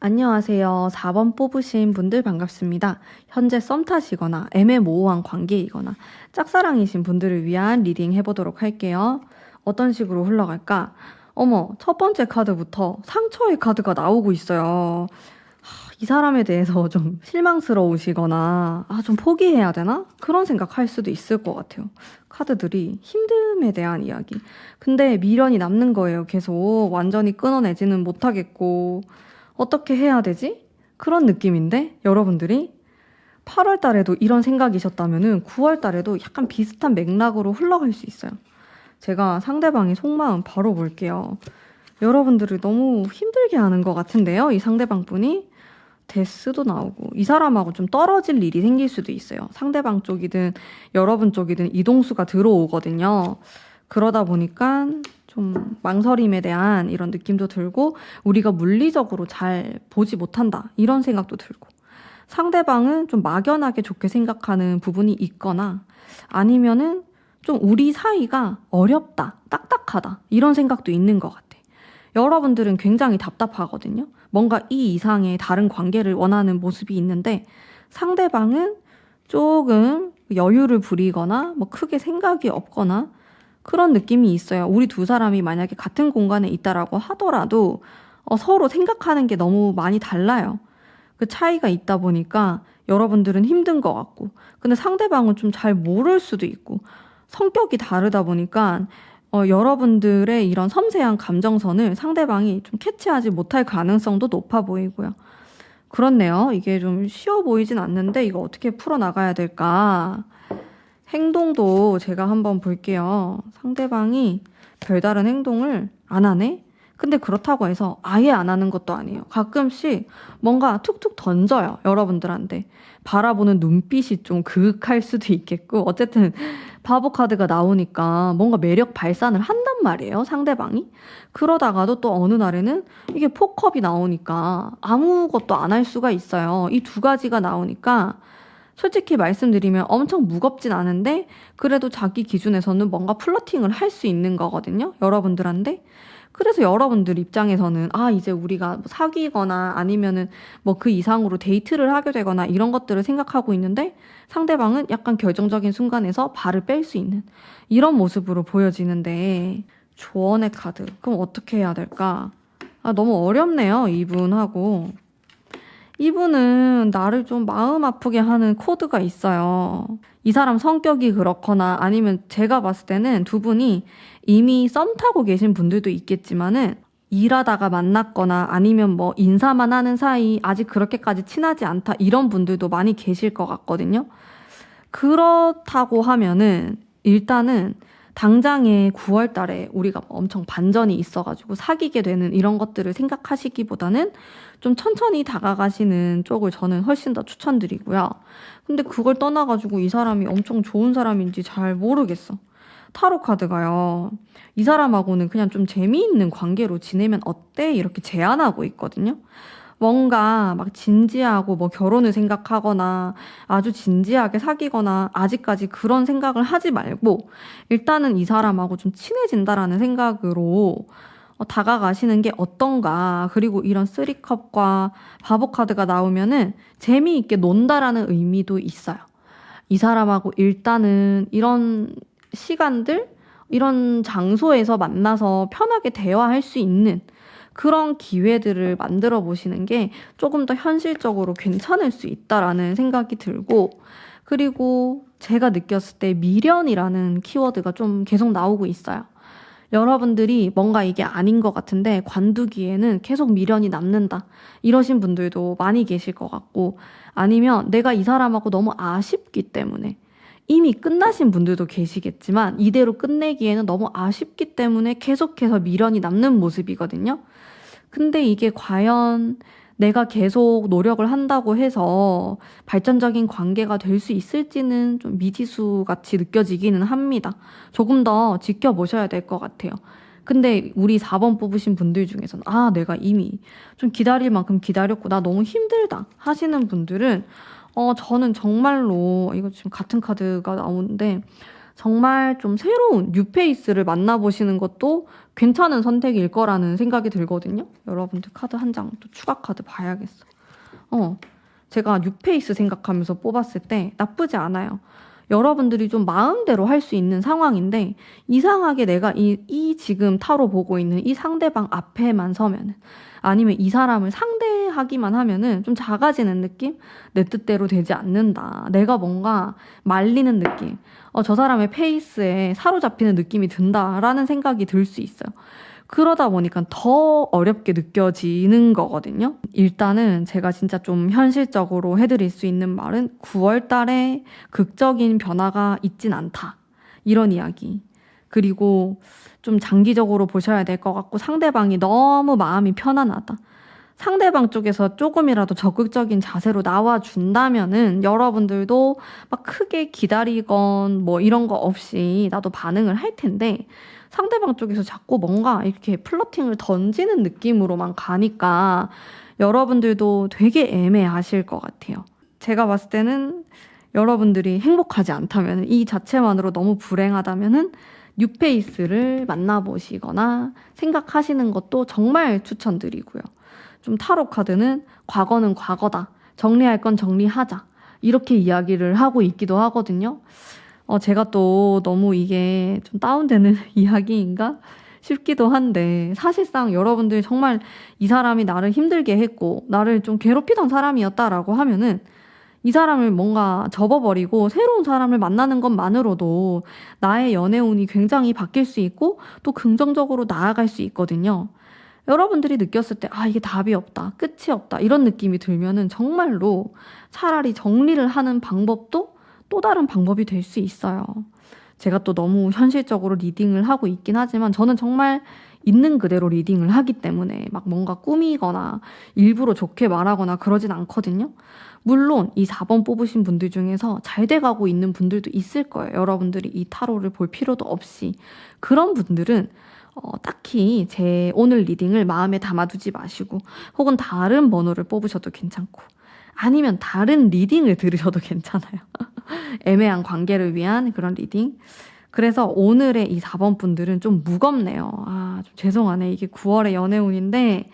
안녕하세요. 4번 뽑으신 분들 반갑습니다. 현재 썸 타시거나 애매모호한 관계이거나 짝사랑이신 분들을 위한 리딩 해보도록 할게요. 어떤 식으로 흘러갈까? 첫 번째 카드부터 상처의 카드가 나오고 있어요. 이 사람에 대해서 좀 실망스러우시거나 좀 포기해야 되나? 그런 생각할 수도 있을 것 같아요. 카드들이 힘듦에 대한 이야기. 근데 미련이 남는 거예요. 계속 완전히 끊어내지는 못하겠고 어떻게 해야 되지? 그런 느낌인데 여러분들이 8월 달에도 이런 생각이셨다면 9월 달에도 약간 비슷한 맥락으로 흘러갈 수 있어요. 제가 상대방의 속마음 바로 볼게요. 여러분들을 너무 힘들게 하는 것 같은데요. 이 상대방 분이 데스도 나오고 이 사람하고 좀 떨어질 일이 생길 수도 있어요. 상대방 쪽이든 여러분 쪽이든 이동수가 들어오거든요. 그러다 보니까 좀 망설임에 대한 이런 느낌도 들고 우리가 물리적으로 잘 보지 못한다 이런 생각도 들고, 상대방은 좀 막연하게 좋게 생각하는 부분이 있거나 아니면은 좀 우리 사이가 어렵다, 딱딱하다 이런 생각도 있는 것 같아. 여러분들은 굉장히 답답하거든요. 뭔가 이 이상의 다른 관계를 원하는 모습이 있는데 상대방은 조금 여유를 부리거나 뭐 크게 생각이 없거나 그런 느낌이 있어요. 우리 두 사람이 만약에 같은 공간에 있다라고 하더라도 서로 생각하는 게 너무 많이 달라요. 그 차이가 있다 보니까 여러분들은 힘든 것 같고, 근데 상대방은 좀 잘 모를 수도 있고 성격이 다르다 보니까 여러분들의 이런 섬세한 감정선을 상대방이 좀 캐치하지 못할 가능성도 높아 보이고요. 그렇네요. 이게 좀 쉬워 보이진 않는데 이거 어떻게 풀어나가야 될까? 행동도 제가 한번 볼게요. 상대방이 별다른 행동을 안 하네? 근데 그렇다고 해서 아예 안 하는 것도 아니에요. 가끔씩 뭔가 툭툭 던져요. 여러분들한테. 바라보는 눈빛이 좀 그윽할 수도 있겠고 어쨌든 바보 카드가 나오니까 뭔가 매력 발산을 한단 말이에요, 상대방이. 그러다가도 또 어느 날에는 이게 포컵이 나오니까 아무것도 안 할 수가 있어요. 이 두 가지가 나오니까 솔직히 말씀드리면 엄청 무겁진 않은데 그래도 자기 기준에서는 뭔가 플러팅을 할 수 있는 거거든요, 여러분들한테. 그래서 여러분들 입장에서는 이제 우리가 뭐 사귀거나 아니면은 뭐 그 이상으로 데이트를 하게 되거나 이런 것들을 생각하고 있는데 상대방은 약간 결정적인 순간에서 발을 뺄 수 있는 이런 모습으로 보여지는데, 조언의 카드. 그럼 어떻게 해야 될까? 너무 어렵네요, 이분하고. 이분은 나를 좀 마음 아프게 하는 코드가 있어요. 이 사람 성격이 그렇거나 아니면 제가 봤을 때는 두 분이 이미 썸 타고 계신 분들도 있겠지만은 일하다가 만났거나 아니면 뭐 인사만 하는 사이 아직 그렇게까지 친하지 않다 이런 분들도 많이 계실 것 같거든요. 그렇다고 하면은 일단은 당장에 9월 달에 우리가 엄청 반전이 있어가지고 사귀게 되는 이런 것들을 생각하시기보다는 좀 천천히 다가가시는 쪽을 저는 훨씬 더 추천드리고요. 근데 그걸 떠나가지고 이 사람이 엄청 좋은 사람인지 잘 모르겠어. 타로 카드가요, 이 사람하고는 그냥 좀 재미있는 관계로 지내면 어때? 이렇게 제안하고 있거든요. 뭔가 막 진지하고 뭐 결혼을 생각하거나 아주 진지하게 사귀거나 아직까지 그런 생각을 하지 말고 일단은 이 사람하고 좀 친해진다라는 생각으로 다가가시는 게 어떤가. 그리고 이런 쓰리컵과 바보 카드가 나오면은 재미있게 논다라는 의미도 있어요. 이 사람하고 일단은 이런 시간들, 이런 장소에서 만나서 편하게 대화할 수 있는 그런 기회들을 만들어 보시는 게 조금 더 현실적으로 괜찮을 수 있다라는 생각이 들고, 그리고 제가 느꼈을 때 미련이라는 키워드가 좀 계속 나오고 있어요. 여러분들이 뭔가 이게 아닌 것 같은데 관두기에는 계속 미련이 남는다, 이러신 분들도 많이 계실 것 같고, 아니면 내가 이 사람하고 너무 아쉽기 때문에, 이미 끝나신 분들도 계시겠지만 이대로 끝내기에는 너무 아쉽기 때문에 계속해서 미련이 남는 모습이거든요. 근데 이게 과연 내가 계속 노력을 한다고 해서 발전적인 관계가 될 수 있을지는 좀 미지수 같이 느껴지기는 합니다. 조금 더 지켜보셔야 될 것 같아요. 근데 우리 4번 뽑으신 분들 중에서는 내가 이미 좀 기다릴 만큼 기다렸고 나 너무 힘들다 하시는 분들은 저는 정말로 이거 지금 같은 카드가 나오는데 정말 좀 새로운 뉴페이스를 만나보시는 것도 괜찮은 선택일 거라는 생각이 들거든요. 여러분들 카드 한 장 또 추가 카드 봐야겠어. 제가 뉴페이스 생각하면서 뽑았을 때 나쁘지 않아요. 여러분들이 좀 마음대로 할 수 있는 상황인데 이상하게 내가 이 지금 타로 보고 있는 이 상대방 앞에만 서면은, 아니면 이 사람을 상대하기만 하면은 좀 작아지는 느낌? 내 뜻대로 되지 않는다. 내가 뭔가 말리는 느낌. 저 사람의 페이스에 사로잡히는 느낌이 든다라는 생각이 들 수 있어요. 그러다 보니까 더 어렵게 느껴지는 거거든요. 일단은 제가 진짜 좀 현실적으로 해드릴 수 있는 말은 9월 달에 극적인 변화가 있진 않다, 이런 이야기. 그리고 좀 장기적으로 보셔야 될 것 같고, 상대방이 너무 마음이 편안하다, 상대방 쪽에서 조금이라도 적극적인 자세로 나와준다면은 여러분들도 막 크게 기다리건 뭐 이런 거 없이 나도 반응을 할 텐데, 상대방 쪽에서 자꾸 뭔가 이렇게 플러팅을 던지는 느낌으로만 가니까 여러분들도 되게 애매하실 것 같아요. 제가 봤을 때는 여러분들이 행복하지 않다면, 이 자체만으로 너무 불행하다면은 뉴페이스를 만나보시거나 생각하시는 것도 정말 추천드리고요. 좀 타로 카드는 과거는 과거다, 정리할 건 정리하자, 이렇게 이야기를 하고 있기도 하거든요. 제가 또 너무 이게 좀 다운되는 이야기인가 싶기도 한데, 사실상 여러분들 정말 이 사람이 나를 힘들게 했고 나를 좀 괴롭히던 사람이었다라고 하면은 이 사람을 뭔가 접어버리고 새로운 사람을 만나는 것만으로도 나의 연애운이 굉장히 바뀔 수 있고 또 긍정적으로 나아갈 수 있거든요. 여러분들이 느꼈을 때 이게 답이 없다, 끝이 없다, 이런 느낌이 들면은 정말로 차라리 정리를 하는 방법도 또 다른 방법이 될 수 있어요. 제가 또 너무 현실적으로 리딩을 하고 있긴 하지만 저는 정말 있는 그대로 리딩을 하기 때문에 막 뭔가 꾸미거나 일부러 좋게 말하거나 그러진 않거든요. 물론 이 4번 뽑으신 분들 중에서 잘 돼가고 있는 분들도 있을 거예요. 여러분들이 이 타로를 볼 필요도 없이. 그런 분들은 딱히 제 오늘 리딩을 마음에 담아두지 마시고 혹은 다른 번호를 뽑으셔도 괜찮고 아니면 다른 리딩을 들으셔도 괜찮아요. 애매한 관계를 위한 그런 리딩. 그래서 오늘의 이 4번 분들은 좀 무겁네요. 좀 죄송하네. 이게 9월의 연애운인데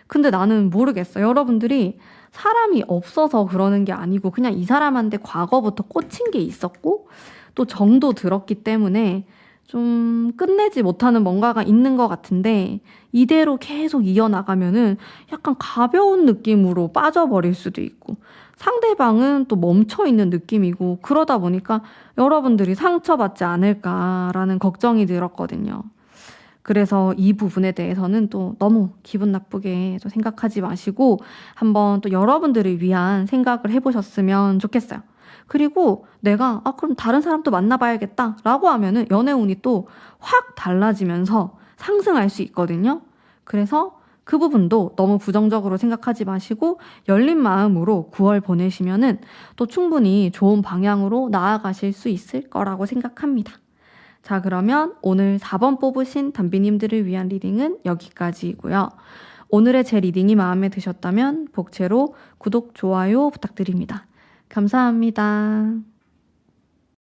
근데 나는 모르겠어. 여러분들이 사람이 없어서 그러는 게 아니고 그냥 이 사람한테 과거부터 꽂힌 게 있었고 또 정도 들었기 때문에 좀 끝내지 못하는 뭔가가 있는 것 같은데 이대로 계속 이어나가면은 약간 가벼운 느낌으로 빠져버릴 수도 있고 상대방은 또 멈춰있는 느낌이고 그러다 보니까 여러분들이 상처받지 않을까라는 걱정이 들었거든요. 그래서 이 부분에 대해서는 또 너무 기분 나쁘게 또 생각하지 마시고 한번 또 여러분들을 위한 생각을 해보셨으면 좋겠어요. 그리고 내가 그럼 다른 사람도 만나봐야겠다 라고 하면은 연애운이 또 확 달라지면서 상승할 수 있거든요. 그래서 그 부분도 너무 부정적으로 생각하지 마시고 열린 마음으로 9월 보내시면은 또 충분히 좋은 방향으로 나아가실 수 있을 거라고 생각합니다. 자, 그러면 오늘 4번 뽑으신 담비님들을 위한 리딩은 여기까지이고요. 오늘의 제 리딩이 마음에 드셨다면 복채로 구독, 좋아요 부탁드립니다. 감사합니다.